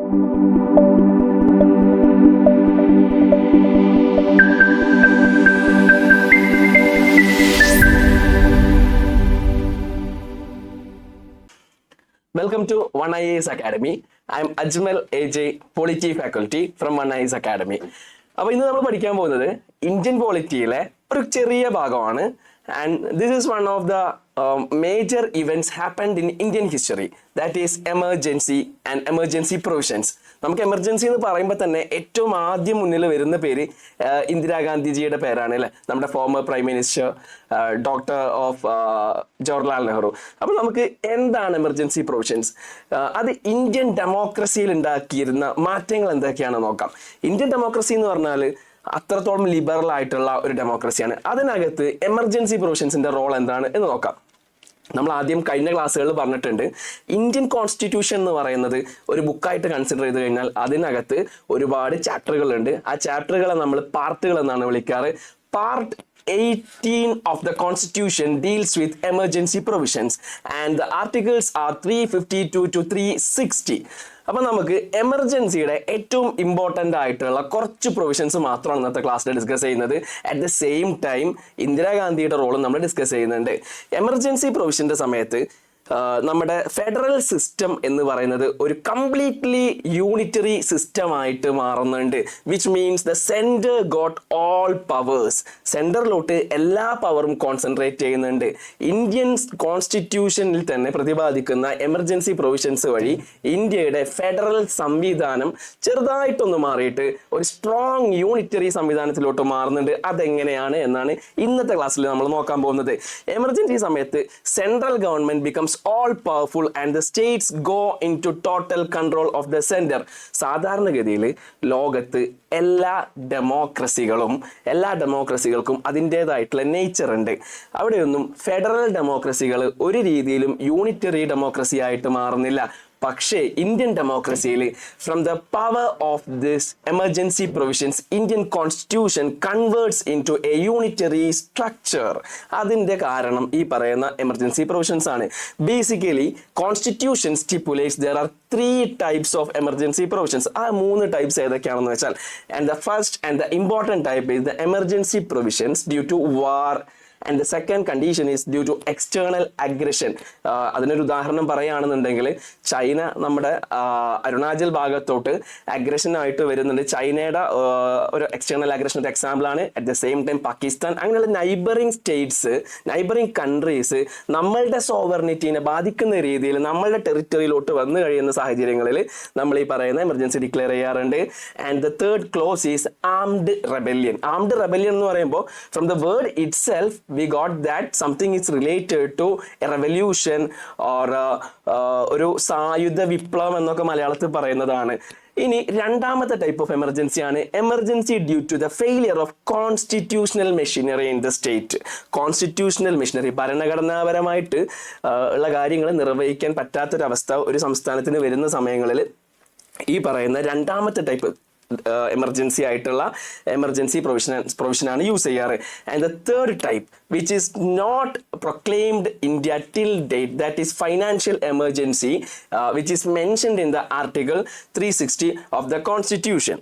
Welcome to One IAS Academy. I am Ajmal AJ, Polity Faculty from One IAS Academy. അപ്പോൾ ഇന്ന് നമ്മൾ പഠിക്കാൻ പോകുന്നത് ഇന്ത്യൻ പോളിറ്റിയിലെ ഒരു ചെറിയ ഭാഗമാണ്. And this is one of the major events happened in Indian history, that is emergency and emergency provisions. നമുക്ക് emergency എന്ന് പറയുമ്പോൾ തന്നെ ഏറ്റവും ആദ്യം മുന്നിൽ വരുന്ന പേര് ഇന്ദിരാഗാന്ധിജിയുടെ പേരാണ് അല്ലേ, നമ്മുടെ former prime minister doctor of Jawaharlal Nehru. അപ്പോൾ നമുക്ക് എന്താണ് എമർജൻസി പ്രൊവിഷൻസ്, അത് ഇന്ത്യൻ ഡെമോക്രസിയിൽ ഉണ്ടാക്കിയിരുന്ന മാറ്റങ്ങൾ എന്തൊക്കെയാണെന്ന് നോക്കാം. ഇന്ത്യൻ ഡെമോക്രസി എന്ന് പറഞ്ഞാൽ അത്രത്തോളം ലിബറൽ ആയിട്ടുള്ള ഒരു ഡെമോക്രസിയാണ്. അതിനകത്ത് എമർജൻസി പ്രൊവിഷൻസിന്റെ റോൾ എന്താണ് എന്ന് നോക്കാം. നമ്മൾ ആദ്യം കഴിഞ്ഞ ക്ലാസ്സുകളിൽ പറഞ്ഞിട്ടുണ്ട്, ഇന്ത്യൻ കോൺസ്റ്റിറ്റ്യൂഷൻ എന്ന് പറയുന്നത് ഒരു ബുക്കായിട്ട് കൺസിഡർ ചെയ്ത് കഴിഞ്ഞാൽ അതിനകത്ത് ഒരുപാട് ചാപ്റ്ററുകളുണ്ട്. ആ ചാപ്റ്ററുകളെ നമ്മൾ പാർട്ടുകൾ എന്നാണ് വിളിക്കാറ്. Part 18 of the Constitution deals with emergency provisions and the articles are 352 to 360. അപ്പോൾ നമുക്ക് എമർജൻസിയുടെ ഏറ്റവും ഇമ്പോർട്ടൻ്റ് ആയിട്ടുള്ള കുറച്ച് പ്രൊവിഷൻസ് മാത്രമാണ് ഇന്നത്തെ ക്ലാസ്സിൽ ഡിസ്കസ് ചെയ്യുന്നത്. അറ്റ് ദ സെയിം ടൈം ഇന്ദിരാഗാന്ധിയുടെ റോളും നമ്മൾ ഡിസ്കസ് ചെയ്യുന്നുണ്ട്. എമർജൻസി പ്രൊവിഷൻ്റെ സമയത്ത് നമ്മുടെ ഫെഡറൽ സിസ്റ്റം എന്ന് പറയുന്നത് ഒരു കംപ്ലീറ്റ്ലി യൂണിറ്ററി സിസ്റ്റം ആയിട്ട് മാറുന്നുണ്ട്. Which means the centre got all powers. സെൻറ്ററിലോട്ട് എല്ലാ പവറും കോൺസെൻട്രേറ്റ് ചെയ്യുന്നുണ്ട്. ഇന്ത്യൻ കോൺസ്റ്റിറ്റ്യൂഷനിൽ തന്നെ പ്രതിപാദിക്കുന്ന എമർജൻസി പ്രൊവിഷൻസ് വഴി ഇന്ത്യയുടെ ഫെഡറൽ സംവിധാനം ചെറുതായിട്ടൊന്ന് മാറിയിട്ട് ഒരു സ്ട്രോങ് യൂണിറ്ററി സംവിധാനത്തിലോട്ട് മാറുന്നുണ്ട്. അതെങ്ങനെയാണ് എന്നാണ് ഇന്നത്തെ ക്ലാസ്സിൽ നമ്മൾ നോക്കാൻ പോകുന്നത്. എമർജൻസി സമയത്ത് central government becomes all powerful and the states go into total control of the center. സാധാരണഗതിയിൽ ലോകത്ത് എല്ലാ ഡെമോക്രസികൾക്കും അതിൻ്റെതായിട്ടുള്ള നേച്ചർ ഉണ്ട്. അവിടെയൊന്നും ഫെഡറൽ ഡെമോക്രസികൾ ഒരു രീതിയിലും യൂണിറ്ററി ഡെമോക്രസി ആയിട്ട് മാറുന്നില്ല. പക്ഷേ ഇന്ത്യൻ ഡെമോക്രസിയിൽ from the power of this emergency provisions Indian constitution converts into a unitary structure. അതിൻ്റെ കാരണം ഈ പറയുന്ന എമർജൻസി പ്രൊവിഷൻസ് ആണ്. Basically constitution stipulates there are 3 types of emergency provisions. ആ 3 ടൈപ്സ് ഏതൊക്കെയാണെന്ന് വെച്ചാൽ, and the first and the important type is the emergency provisions due to war. And the second condition is due to external aggression. അതിനൊരു ഉദാഹരണം പറയുകയാണെന്നുണ്ടെങ്കിൽ, China നമ്മുടെ അരുണാചൽ ഭാഗത്തോട്ട് aggression ആയിട്ട് വരുന്നുണ്ട്. ചൈനയുടെ ഒരു എക്സ്റ്റേണൽ അഗ്രഷൻ ഒരു എക്സാമ്പിളാണ്. At the same time Pakistan, അങ്ങനെയുള്ള നൈബറിങ് സ്റ്റേറ്റ്സ്, നൈബറിങ് കൺട്രീസ് നമ്മളുടെ സോവറിനിറ്റീനെ ബാധിക്കുന്ന രീതിയിൽ നമ്മളുടെ ടെറിറ്ററിയിലോട്ട് വന്നു കഴിയുന്ന സാഹചര്യങ്ങളിൽ നമ്മൾ ഈ പറയുന്ന എമർജൻസി ഡിക്ലെയർ ചെയ്യാറുണ്ട്. And the third close is armed rebellion. Armed rebellion എന്ന് പറയുമ്പോൾ from the word it self we got that something is related to a revolution or ഒരു സായുധ വിപ്ലവം എന്നൊക്കെ മലയാളത്തിൽ പറയുന്നതാണ്. ഇനി രണ്ടാമത്തെ ടൈപ്പ് ഓഫ് എമർജൻസി ആണ് emergency due to the failure of constitutional machinery in the state. Constitutional machinery, ഭരണഘടനാപരമായിട്ട് ഉള്ള കാര്യങ്ങൾ നിർവഹിക്കാൻ പറ്റാത്തൊരവസ്ഥ ഒരു സംസ്ഥാനത്തിന് വരുന്ന സമയങ്ങളിൽ ഈ പറയുന്ന രണ്ടാമത്തെ ടൈപ്പ് എമർജൻസി ആയിട്ടുള്ള എമർജൻസി പ്രൊവിഷനാണ് യൂസ് ചെയ്യാറ്. And the third type which is not proclaimed India till date, that is financial emergency which is mentioned in the article 360 of the constitution.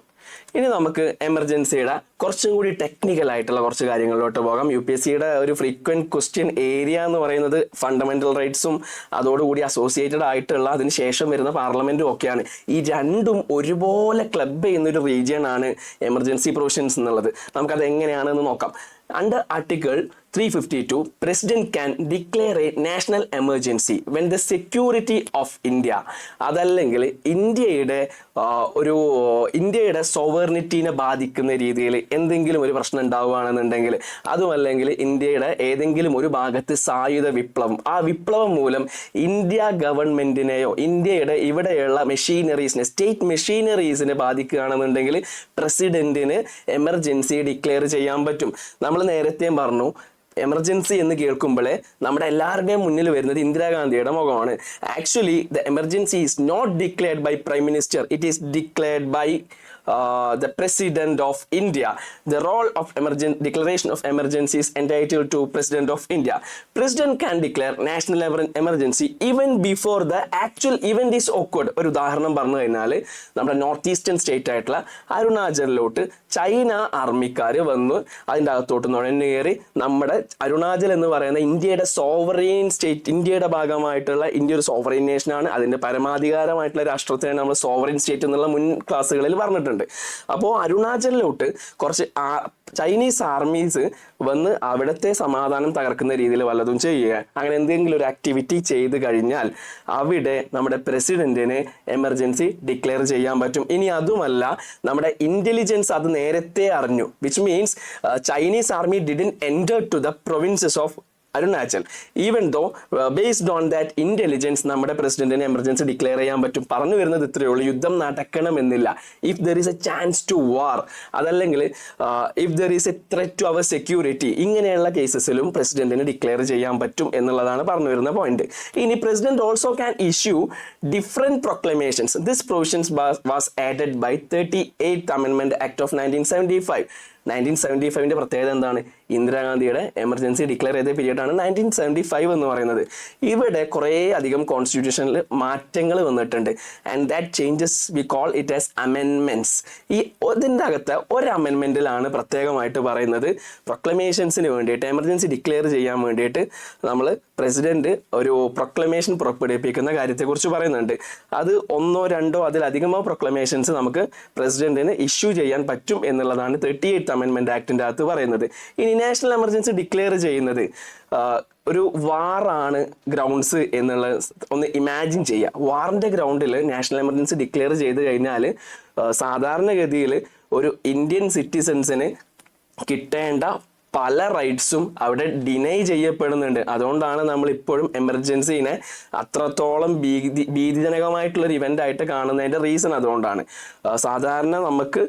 ഇനി നമുക്ക് എമർജൻസിയുടെ കുറച്ചും കൂടി ടെക്നിക്കൽ ആയിട്ടുള്ള കുറച്ച് കാര്യങ്ങളിലോട്ട് പോകാം. UPSCയുടെ ഒരു ഫ്രീക്വൻറ്റ് ക്വസ്റ്റ്യൻ ഏരിയ എന്ന് പറയുന്നത് ഫണ്ടമെന്റൽ റൈറ്റ്സും അതോടുകൂടി അസോസിയേറ്റഡ് ആയിട്ടുള്ള അതിന് ശേഷം വരുന്ന പാർലമെന്റും ഒക്കെയാണ്. ഈ രണ്ടും ഒരുപോലെ ക്ലബ് ചെയ്യുന്നൊരു റീജിയൻ ആണ് എമർജൻസി പ്രൊവിഷൻസ് എന്നുള്ളത്. നമുക്കത് എങ്ങനെയാണെന്ന് നോക്കാം. Under Article 352, President can declare a national emergency when the security of India, അതല്ലെങ്കിൽ ഇന്ത്യയുടെ സോവറിനിറ്റീനെ ബാധിക്കുന്ന രീതിയിൽ എന്തെങ്കിലും ഒരു പ്രശ്നം ഉണ്ടാവുകയാണെന്നുണ്ടെങ്കിൽ, അതുമല്ലെങ്കിൽ ഇന്ത്യയുടെ ഏതെങ്കിലും ഒരു ഭാഗത്ത് സായുധ വിപ്ലവം, ആ വിപ്ലവം മൂലം ഇന്ത്യ ഗവൺമെന്റിനെയോ ഇന്ത്യയുടെ ഇവിടെയുള്ള മെഷീനറീസിനെ, സ്റ്റേറ്റ് മെഷീനറീസിനെ ബാധിക്കുകയാണെന്നുണ്ടെങ്കിൽ പ്രസിഡന്റിന് എമർജൻസി ഡിക്ലെയർ ചെയ്യാൻ പറ്റും. നമ്മൾ നേരത്തെയും പറഞ്ഞു, എമർജൻസി എന്ന് കേൾക്കുമ്പോഴേ നമ്മുടെ എല്ലാവരുടെയും മുന്നിൽ വരുന്നത് ഇന്ദിരാഗാന്ധിയുടെ മുഖമാണ്. Actually the emergency is not declared by prime minister, it is declared by the President of India. The role of declaration of emergency is entitled to President of India. President can declare national emergency even before the actual event is occurred. ഒരു ഉദാഹരണം പറഞ്ഞു കഴിഞ്ഞാൽ നമ്മുടെ north eastern state ആയിട്ടുള്ള അരുണാചലിലോട്ട് China ആർമിക്കാർ വന്ന് അതിൻ്റെ അകത്തോട്ട് നുഴഞ്ഞു കയറി നമ്മുടെ അരുണാചൽ എന്ന് പറയുന്ന ഇന്ത്യയുടെ സോവറൈൻ സ്റ്റേറ്റ്, ഇന്ത്യയുടെ ഭാഗമായിട്ടുള്ള ഇന്ത്യ ഒരു സോവറൈൻ നേഷനാണ്. അതിൻ്റെ പരമാധികാരമായിട്ടുള്ള രാഷ്ട്രത്തിനാണ് നമ്മൾ സോവറൈൻ സ്റ്റേറ്റ് എന്നുള്ള മുൻ ക്ലാസ്സുകളിൽ പറഞ്ഞിട്ടുണ്ട്. അപ്പോൾ അരുണാചലിലോട്ട് കുറച്ച് ചൈനീസ് ആർമീസ് വന്ന് അവിടുത്തെ സമാധാനം തകർക്കുന്ന രീതിയിൽ വല്ലതും ചെയ്യുക, അങ്ങനെ എന്തെങ്കിലും ഒരു ആക്ടിവിറ്റി ചെയ്ത് കഴിഞ്ഞാൽ അവിടെ നമ്മുടെ പ്രസിഡന്റിന് എമർജൻസി ഡിക്ലെയർ ചെയ്യാൻ പറ്റും. ഇനി അതുമല്ല, നമ്മുടെ ഇന്റലിജൻസ് അത് നേരത്തെ അറിഞ്ഞു, which means Chinese army didn't enter to the provinces of Arunachal. Even though based on that intelligence നമ്മുടെ പ്രസിഡന്റിന് എമർജൻസി ഡിക്ലെയർ ചെയ്യാൻ പറ്റും. പറഞ്ഞു വരുന്നത് ഇത്രയേ ഉള്ളൂ, യുദ്ധം നടക്കണമെന്നില്ല. If there is a chance to war, അതല്ലെങ്കിൽ if there is a threat to our security, ഇങ്ങനെയുള്ള കേസസിലും പ്രസിഡന്റിന് ഡിക്ലെയർ ചെയ്യാൻ പറ്റും എന്നുള്ളതാണ് പറഞ്ഞു വരുന്ന പോയിന്റ്. ഇനി president also can issue different proclamations. This provisions was added by 38th Amendment Act of 1975. 1975 പ്രത്യേകത എന്താണ്? ഇന്ദിരാഗാന്ധിയുടെ എമർജൻസി ഡിക്ലെയർ ചെയ്ത പീരീഡാണ് 1975 എന്ന് പറയുന്നത്. ഇവിടെ കുറേ അധികം കോൺസ്റ്റിറ്റ്യൂഷനിൽ മാറ്റങ്ങൾ വന്നിട്ടുണ്ട്. And that changes we call it as അമെൻമെന്റ്സ്. ഈ ഇതിൻ്റെ അകത്ത് ഒരു അമെൻമെന്റിലാണ് പ്രത്യേകമായിട്ട് പറയുന്നത് പ്രൊക്ലമേഷൻസിന് വേണ്ടിയിട്ട്, എമർജൻസി ഡിക്ലെയർ ചെയ്യാൻ വേണ്ടിയിട്ട് നമ്മൾ പ്രസിഡന്റ് ഒരു പ്രൊക്ലമേഷൻ പുറപ്പെടുവിപ്പിക്കുന്ന കാര്യത്തെക്കുറിച്ച് പറയുന്നുണ്ട്. അത് 1 or 2 അതിലധികമോ പ്രൊക്ലമേഷൻസ് നമുക്ക് പ്രസിഡന്റിന് ഇഷ്യൂ ചെയ്യാൻ പറ്റും എന്നുള്ളതാണ് 38th Amendment ആക്ടിൻ്റെ അകത്ത് പറയുന്നത്. ഇനി നാഷണൽ എമർജൻസി ഡിക്ലെയർ ചെയ്യുന്നത് ഒരു വാറാണ് ഗ്രൗണ്ട്സ് എന്നുള്ളത് ഒന്ന് ഇമാജിൻ ചെയ്യുക. വാറിൻ്റെ ഗ്രൗണ്ടിൽ നാഷണൽ എമർജൻസി ഡിക്ലെയർ ചെയ്ത് കഴിഞ്ഞാൽ സാധാരണഗതിയിൽ ഒരു ഇന്ത്യൻ സിറ്റിസൺസിന് കിട്ടേണ്ട പല റൈറ്റ്സും അവിടെ ഡിനൈ ചെയ്യപ്പെടുന്നുണ്ട്. അതുകൊണ്ടാണ് നമ്മൾ ഇപ്പോഴും എമർജൻസിനെ അത്രത്തോളം ഭീതിജനകമായിട്ടുള്ളൊരു ഇവൻ്റ് ആയിട്ട് കാണുന്നതിൻ്റെ റീസൺ അതുകൊണ്ടാണ്. സാധാരണ നമുക്ക്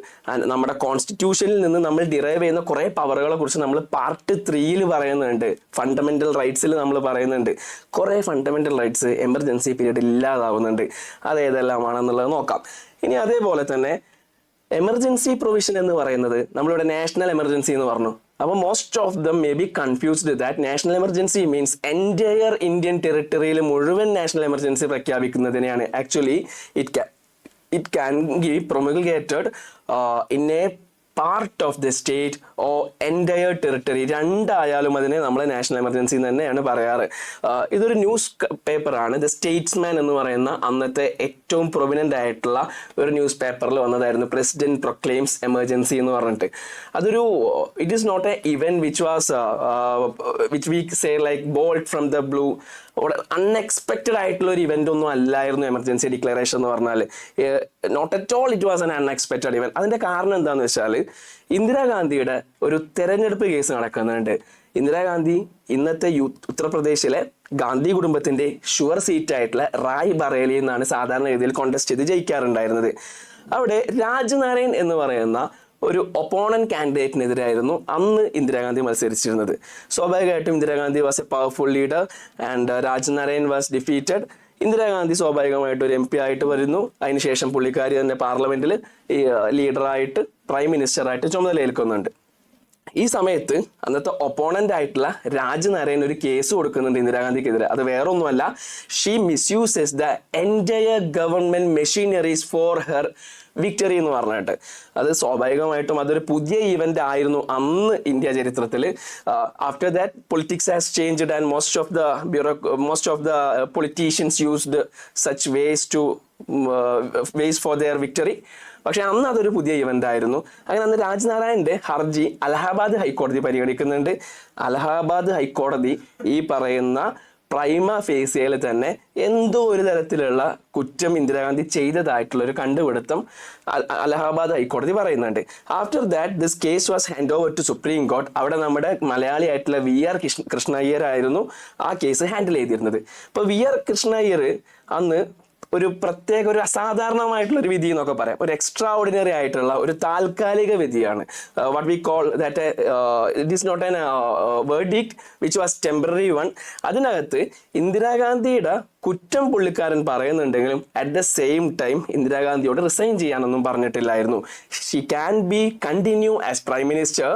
നമ്മുടെ കോൺസ്റ്റിറ്റ്യൂഷനിൽ നിന്ന് നമ്മൾ ഡിറൈവ് ചെയ്യുന്ന കുറേ പവറുകളെ കുറിച്ച് നമ്മൾ പാർട്ട് 3 പറയുന്നുണ്ട്. ഫണ്ടമെൻ്റൽ റൈറ്റ്സിൽ നമ്മൾ പറയുന്നുണ്ട്. കുറേ ഫണ്ടമെൻ്റൽ റൈറ്റ്സ് എമർജൻസി പീരീഡ് ഇല്ലാതാവുന്നുണ്ട്. അത് ഏതെല്ലാമാണെന്നുള്ളത് നോക്കാം. ഇനി അതേപോലെ തന്നെ എമർജൻസി പ്രൊവിഷൻ എന്ന് പറയുന്നത് നമ്മളിവിടെ നാഷണൽ എമർജൻസി എന്ന് പറഞ്ഞു. അപ്പോൾ most of them may be confused that national emergency means entire Indian ടെറിട്ടറിയിൽ മുഴുവൻ നാഷണൽ എമർജൻസി പ്രഖ്യാപിക്കുന്നതിനെയാണ്. Actually it can be promulgated in a part of the state or entire territory. രണ്ടായാലും അതിനെ നമ്മൾ നാഷണൽ എമർജൻസി തന്നെയാണ് പറയാറ്. ഇതൊരു ന്യൂസ് പേപ്പറാണ്. ദ സ്റ്റേറ്റ്സ്മാൻ എന്ന് പറയുന്ന അന്നത്തെ ഏറ്റവും പ്രൊമിനൻ്റ് ആയിട്ടുള്ള ഒരു ന്യൂസ് പേപ്പറിൽ വന്നതായിരുന്നു പ്രസിഡന്റ് പ്രൊക്ലെയിംസ് എമർജൻസി എന്ന് പറഞ്ഞിട്ട്. അതൊരു it is not a event which we say like bold from the blue. Unexpected ആയിട്ടുള്ള ഒരു ഇവന്റ് ഒന്നും അല്ലായിരുന്നു എമർജൻസി ഡിക്ലറേഷൻ എന്ന് പറഞ്ഞാൽ. Not at all it was an unexpected event. അതിന്റെ കാരണം എന്താണെന്ന് വെച്ചാൽ ഇന്ദിരാഗാന്ധിയുടെ ഒരു തെരഞ്ഞെടുപ്പ് കേസ് നടക്കുന്നുണ്ട്. ഇന്ദിരാഗാന്ധി ഇന്നത്തെ ഉത്തർപ്രദേശിലെ ഗാന്ധി കുടുംബത്തിന്റെ ഷുവർ സീറ്റ് ആയിട്ടുള്ള റായ് ബറേലി എന്നാണ് സാധാരണ രീതിയിൽ കോൺടെസ്റ്റ് ചെയ്ത് ജയിക്കാറുണ്ടായിരുന്നത്. അവിടെ രാജ്നാരായൺ എന്ന് പറയുന്ന ഒരു ഒപ്പോണന്റ് കാൻഡിഡേറ്റിനെതിരായിരുന്നു അന്ന് ഇന്ദിരാഗാന്ധി മത്സരിച്ചിരുന്നത്. സ്വാഭാവികമായിട്ടും Indira Gandhi was a powerful leader and Raj Narain was defeated. Indira Gandhi സ്വാഭാവികമായിട്ട് ഒരു MP ആയിട്ട് വരുന്നു. അതിനുശേഷം പുള്ളിക്കാരി തന്നെ പാർലമെന്റിൽ ലീഡറായിട്ട് പ്രൈം മിനിസ്റ്ററായിട്ട് ചുമതലയേൽക്കുന്നുണ്ട്. ഈ സമയത്ത് അന്നത്തെ ഒപ്പോണന്റ് ആയിട്ടുള്ള രാജ്നാരായൺ ഒരു കേസ് കൊടുക്കുന്നുണ്ട് ഇന്ദിരാഗാന്ധിക്കെതിരെ. അത് വേറെ ഒന്നുമല്ല, she misuses the entire government machineries for her victory എന്ന് പറഞ്ഞിട്ട്. അത് സ്വാഭാവികമായിട്ടും അതൊരു പുതിയ ഇവന്റ് ആയിരുന്നു അന്ന് ഇന്ത്യ ചരിത്രത്തിൽ. After that politics has changed and most of the politicians used such ways for their victory. പക്ഷെ അന്ന് അതൊരു പുതിയ ഇവന്റ് ആയിരുന്നു. അങ്ങനെ അന്ന് രാജ്നാരായണന്റെ ഹർജി അലഹാബാദ് ഹൈക്കോടതി പരിഗണിക്കുന്നുണ്ട്. അലഹാബാദ് ഹൈക്കോടതി ഈ പറയുന്ന പ്രൈമ ഫേസിയയിൽ തന്നെ എന്തോ ഒരു തരത്തിലുള്ള കുറ്റം ഇന്ദിരാഗാന്ധി ചെയ്തതായിട്ടുള്ള ഒരു കണ്ടുപിടുത്തം അലഹാബാദ് ഹൈക്കോടതി പറയുന്നുണ്ട്. After that this case was hand over to supreme court. അവിടെ നമ്മുടെ മലയാളി ആയിട്ടുള്ള VR കൃഷ്ണയ്യർ ആയിരുന്നു ആ കേസ് ഹാൻഡിൽ ചെയ്തിരുന്നത്. ഇപ്പോൾ VR കൃഷ്ണയ്യർ അന്ന് ഒരു പ്രത്യേക ഒരു അസാധാരണമായിട്ടുള്ള ഒരു വിധി എന്നൊക്കെ പറയാം, ഒരു എക്സ്ട്രാ ഓർഡിനറി ആയിട്ടുള്ള ഒരു താൽക്കാലിക വിധിയാണ്. What we call that it is not an verdict which was temporary one. അതിനകത്ത് ഇന്ദിരാഗാന്ധിയുടെ കുറ്റം പുള്ളിക്കാരൻ പറയുന്നുണ്ടെങ്കിലും അറ്റ് ദ സെയിം ടൈം ഇന്ദിരാഗാന്ധിയോട് റിസൈൻ ചെയ്യാനൊന്നും പറഞ്ഞിട്ടില്ലായിരുന്നു. She can be continue as prime minister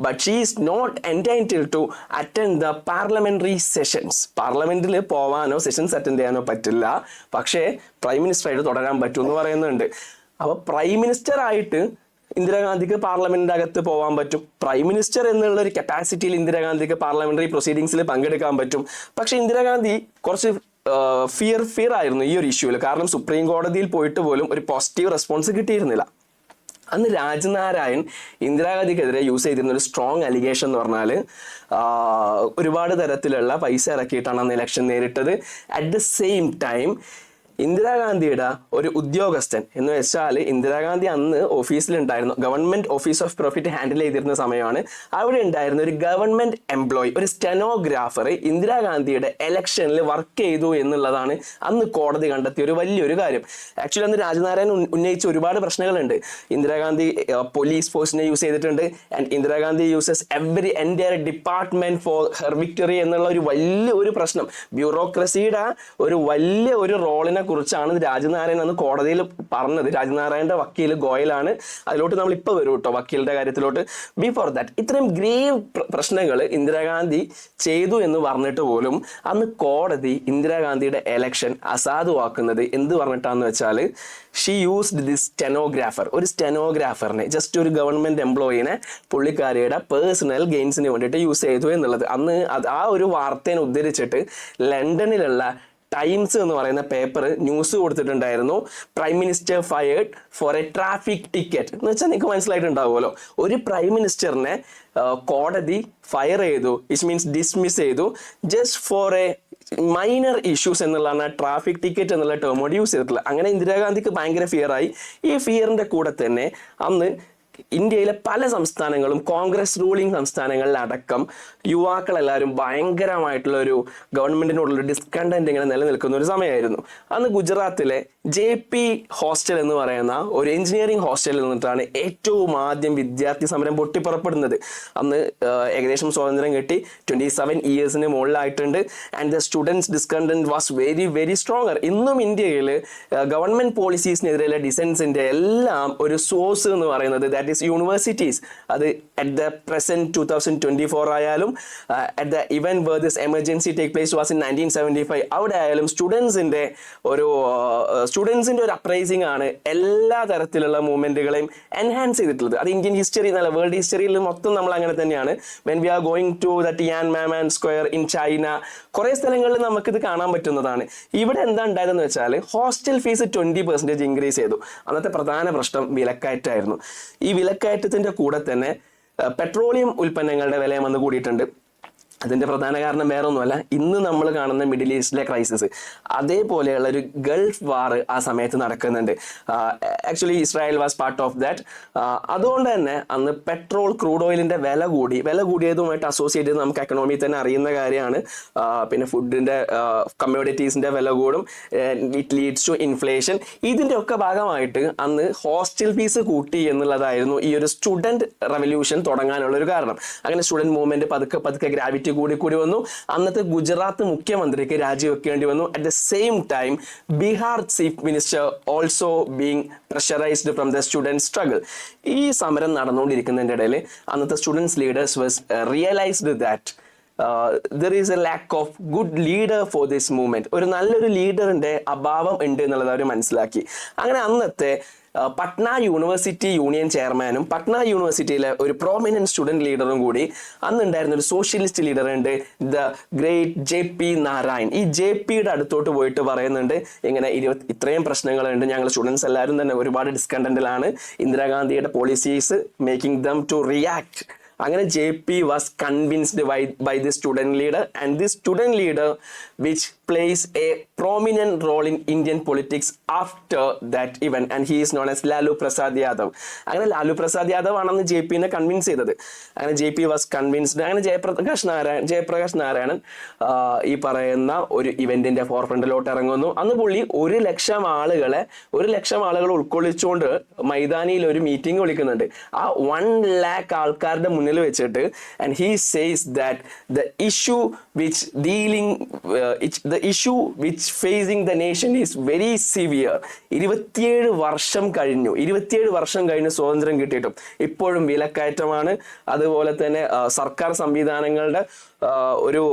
but she is not entitled to attend the parliamentary sessions. പാർലമെന്റിൽ പോവാനോ സെഷൻസ് അറ്റൻഡ് ചെയ്യാനോ പറ്റില്ല, പക്ഷേ പ്രൈം മിനിസ്റ്ററായിട്ട് തുടരാൻ പറ്റും എന്ന് പറയുന്നുണ്ട്. അപ്പോൾ പ്രൈം മിനിസ്റ്റർ ആയിട്ട് ഇന്ദിരാഗാന്ധിക്ക് പാർലമെന്റിന്റെ അകത്ത് പോകാൻ പറ്റും. പ്രൈം മിനിസ്റ്റർ എന്നുള്ള ഒരു കപ്പാസിറ്റിയിൽ ഇന്ദിരാഗാന്ധിക്ക് പാർലമെന്ററി പ്രൊസീഡിങ്സിൽ പങ്കെടുക്കാൻ പറ്റും. പക്ഷെ ഇന്ദിരാഗാന്ധി കുറച്ച് ഫിയർ ആയിരുന്നു ഈ ഒരു ഇഷ്യൂവിൽ. കാരണം സുപ്രീം കോടതിയിൽ പോയിട്ട് പോലും ഒരു പോസിറ്റീവ് റെസ്പോൺസ് കിട്ടിയിരുന്നില്ല. അന്ന് രാജ്നാരായൺ ഇന്ദിരാഗാന്ധിക്കെതിരെ യൂസ് ചെയ്തിരുന്ന ഒരു സ്ട്രോങ് അലിഗേഷൻ എന്ന് പറഞ്ഞാൽ ഒരുപാട് തരത്തിലുള്ള പൈസ ഇറക്കിയിട്ടാണ് അന്ന് ഇലക്ഷൻ നേരിട്ടത്. അറ്റ് ദ സെയിം ടൈം ഇന്ദിരാഗാന്ധിയുടെ ഒരു ഉദ്യോഗസ്ഥൻ എന്ന് വെച്ചാൽ ഇന്ദിരാഗാന്ധി അന്ന് ഓഫീസിലുണ്ടായിരുന്നു, government office of profit handle ചെയ്തിരുന്ന സമയമാണ്. അവിടെ ഉണ്ടായിരുന്ന ഒരു ഗവൺമെന്റ് എംപ്ലോയി, ഒരു സ്റ്റെനോഗ്രാഫർ ഇന്ദിരാഗാന്ധിയുടെ ഇലക്ഷനിൽ വർക്ക് ചെയ്തു എന്നുള്ളതാണ് അന്ന് കോടതി കണ്ടെത്തിയ ഒരു വലിയൊരു കാര്യം. ആക്ച്വലി അന്ന് രാജ്നാരായൺ ഉന്നയിച്ച ഒരുപാട് പ്രശ്നങ്ങളുണ്ട്. ഇന്ദിരാഗാന്ധി പോലീസ് ഫോഴ്സിനെ യൂസ് ചെയ്തിട്ടുണ്ട് and Indira Gandhi uses entire department four her victory എന്നുള്ള ഒരു വലിയ ഒരു പ്രശ്നം, ബ്യൂറോക്രസിയുടെ ഒരു വലിയ ഒരു റോളിനെ കുറിച്ചാണ് രാജ്നാരായൺ അന്ന് കോടതിയിൽ പറഞ്ഞത്. രാജ്നാരായണന്റെ വക്കീൽ ഗോയലാണ്. അതിലോട്ട് നമ്മൾ ഇപ്പോൾ വരും കേട്ടോ, വക്കീലിന്റെ കാര്യത്തിലോട്ട്. ബിഫോർ ദാറ്റ് ഇത്രയും ഗ്രേവ് പ്രശ്നങ്ങൾ ഇന്ദിരാഗാന്ധി ചെയ്തു എന്ന് പറഞ്ഞിട്ട് പോലും അന്ന് കോടതി ഇന്ദിരാഗാന്ധിയുടെ എലക്ഷൻ അസാധുവാക്കുന്നത് എന്ത് പറഞ്ഞിട്ടാന്ന് വെച്ചാൽ ഷീ യൂസ്ഡ് ദിസ് സ്റ്റെനോഗ്രാഫർ, ഒരു സ്റ്റെനോഗ്രാഫറിനെ, ജസ്റ്റ് ഒരു ഗവൺമെന്റ് എംപ്ലോയിനെ പുള്ളിക്കാരിയുടെ പേഴ്സണൽ ഗെയിൻസിന് വേണ്ടിയിട്ട് യൂസ് ചെയ്തു എന്നുള്ളത്. അന്ന് ആ ഒരു വാർത്തയെ ഉദ്ധരിച്ചിട്ട് ലണ്ടനിലുള്ള ടൈംസ് എന്ന് പറയുന്ന പേപ്പർ ന്യൂസ് കൊടുത്തിട്ടുണ്ടായിരുന്നു, prime minister fired for a traffic ticket. എന്ന് വെച്ചാൽ നിങ്ങൾക്ക് മനസ്സിലായിട്ടുണ്ടാവുമല്ലോ, ഒരു പ്രൈം മിനിസ്റ്ററിനെ കോടതി ഫയർ ചെയ്തു, ഇറ്റ് മീൻസ് ഡിസ്മിസ് ചെയ്തു just for A minor issues എന്നുള്ളതാണ് ട്രാഫിക് ടിക്കറ്റ് എന്നുള്ള ടേമോട് യൂസ് ചെയ്തിട്ടുള്ളത്. അങ്ങനെ ഇന്ദിരാഗാന്ധിക്ക് ഭയങ്കര ഫിയറായി. ഈ ഫിയറിന്റെ കൂടെ തന്നെ അന്ന് ഇന്ത്യയിലെ പല സംസ്ഥാനങ്ങളും കോൺഗ്രസ് റൂളിംഗ് സംസ്ഥാനങ്ങളിലടക്കം യുവാക്കളെല്ലാവരും ഭയങ്കരമായിട്ടുള്ള ഒരു ഗവൺമെന്റിനോടുള്ള ഡിസ്കണ്ടന്റ് ഇങ്ങനെ നിലനിൽക്കുന്ന ഒരു സമയമായിരുന്നു. അന്ന് ഗുജറാത്തിലെ JP ഹോസ്റ്റൽ എന്ന് പറയുന്ന ഒരു എഞ്ചിനീയറിംഗ് ഹോസ്റ്റലിൽ നിന്നിട്ടാണ് ഏറ്റവും ആദ്യം വിദ്യാർത്ഥി സമരം പൊട്ടിപ്പുറപ്പെടുന്നത്. അന്ന് ഏകദേശം സ്വാതന്ത്ര്യം കിട്ടി 27 ഇയേഴ്സിന് മുകളിലായിട്ടുണ്ട്. And the students discontent was very very stronger. ഇന്നും ഇന്ത്യയിൽ ഗവൺമെന്റ് പോളിസീസിനെതിരെയുള്ള ഡിസെൻസിന്റെ എല്ലാം ഒരു സോഴ്സ് എന്ന് പറയുന്നത് ദാറ്റ് ഈസ് യൂണിവേഴ്സിറ്റീസ്. അത് അറ്റ് ദ പ്രസന്റ് 2024 ആയാലും at the even where this emergency take place was in 1975 അവിടെ ആയാലും സ്റ്റുഡൻസിന്റെ ഒരു അപ്രൈസിംഗ് ആണ് എല്ലാ തരത്തിലുള്ള മൂവ്മെന്റുകളെയും എൻഹാൻസ് ചെയ്തിട്ടുള്ളത്. അത് ഇന്ത്യൻ ഹിസ്റ്ററി എന്നല്ല, വേൾഡ് ഹിസ്റ്ററിയിൽ മൊത്തം നമ്മൾ അങ്ങനെ തന്നെയാണ്. When we are going to the Tiananmen square in China, കുറെ സ്ഥലങ്ങളിൽ നമുക്കിത് കാണാൻ പറ്റുന്നതാണ്. ഇവിടെ എന്താ ഉണ്ടായതെന്ന് വെച്ചാൽ ഹോസ്റ്റൽ ഫീസ് 20% ഇൻക്രീസ് ചെയ്തു. അന്നത്തെ പ്രധാന പ്രശ്നം വിലക്കയറ്റമായിരുന്നു. ഈ വിലക്കയറ്റത്തിന്റെ കൂടെ തന്നെ പെട്രോളിയം ഉൽപ്പന്നങ്ങളുടെ വിലയും വന്ന് കൂടിയിട്ടുണ്ട്. അതിന്റെ പ്രധാന കാരണം വേറെ ഒന്നുമല്ല, ഇന്ന് നമ്മൾ കാണുന്ന മിഡിൽ ഈസ്റ്റിലെ ക്രൈസിസ്, അതേപോലെയുള്ള ഒരു ഗൾഫ് വാർ ആ സമയത്ത് നടക്കുന്നുണ്ട്. Actually Israel was part of that. അതുകൊണ്ട് തന്നെ അന്ന് പെട്രോൾ, ക്രൂഡ് ഓയിലിന്റെ വില കൂടിയതുമായിട്ട് അസോസിയേറ്റ് ചെയ്ത് നമുക്ക് എക്കണോമിയിൽ തന്നെ അറിയുന്ന കാര്യമാണ്. പിന്നെ ഫുഡിന്റെ കമ്മോഡിറ്റീസിന്റെ വില കൂടും, ഇറ്റ് ലീഡ്സ് ടു ഇൻഫ്ലേഷൻ. ഇതിന്റെ ഒക്കെ ഭാഗമായിട്ട് അന്ന് ഹോസ്റ്റൽ ഫീസ് കൂട്ടി എന്നുള്ളതായിരുന്നു ഈ ഒരു സ്റ്റുഡന്റ് റെവല്യൂഷൻ തുടങ്ങാനുള്ള ഒരു കാരണം. അങ്ങനെ സ്റ്റുഡന്റ് മൂവ്മെന്റ് പതുക്കെ ഗ്രാവിറ്റി കൂടി വന്നു. അന്നത്തെ ഗുജറാത്ത് മുഖ്യമന്ത്രിക്ക് രാജിവെക്കേണ്ടി വന്നു. At the same time Bihar chief minister also being pressurised from the student struggle. ഈ സമരം നടന്നുകൊണ്ടിരിക്കുന്നതിന്റെ ഇടയിൽ അന്നത്തെ students leaders was realised that there is a lack of good leader for this movement. ഒരു നല്ലൊരു ലീഡറിന്റെ അഭാവം ഉണ്ട് എന്നുള്ളത് അവർ മനസ്സിലാക്കി. അങ്ങനെ അന്നത്തെ പട്ന യൂണിവേഴ്സിറ്റി യൂണിയൻ ചെയർമാനും പട്ന യൂണിവേഴ്സിറ്റിയിലെ ഒരു പ്രോമിനന്റ് സ്റ്റുഡന്റ് ലീഡറും കൂടി അന്നുണ്ടായിരുന്ന ഒരു സോഷ്യലിസ്റ്റ് ലീഡർ ഉണ്ട്, ദ ഗ്രേറ്റ് JP നാരായൺ. ഈ JPയുടെ അടുത്തോട്ട് പോയിട്ട് പറയുന്നുണ്ട്, ഇങ്ങനെ ഇത്രയും പ്രശ്നങ്ങളുണ്ട്, ഞങ്ങൾ സ്റ്റുഡൻസ് എല്ലാവരും തന്നെ ഒരുപാട് ഡിസ്കണ്ടന്റിലാണ്, ഇന്ദിരാഗാന്ധിയുടെ policies making them to react. അങ്ങനെ JP was convinced by the student leader, and this student leader which plays a prominent role in Indian politics after that event, and he is known as Lalu Prasad Yadav. അങ്ങനെ ലാലു പ്രസാദ് യാദവ് ആണെന്ന് J പിനെ convince ചെയ്തത്. അങ്ങനെ J P was convinced. അങ്ങനെ ജയപ്രകാശ് നാരായണൻ ഈ പറയുന്ന ഒരു ഇവന്റിന്റെ four ഫ്രണ്ടിലോട്ട് ഇറങ്ങുന്നു. അന്ന് പുള്ളി 1,00,000 ആളുകൾ ഉൾക്കൊള്ളിച്ചുകൊണ്ട് മൈതാനിയിൽ ഒരു മീറ്റിംഗ് വിളിക്കുന്നുണ്ട്. ആ 1,00,000 ആൾക്കാരുടെ മുന്നിൽ വെച്ചിട്ട് and he says that the issue which facing the nation is very severe. 27 വർഷം കഴിഞ്ഞു സ്വാതന്ത്ര്യം കിട്ടിയിട്ടും ഇപ്പോഴും വിലക്കയറ്റമാണ്. അതുപോലെ തന്നെ സർക്കാർ സംവിധാനങ്ങളുടെ ഒരു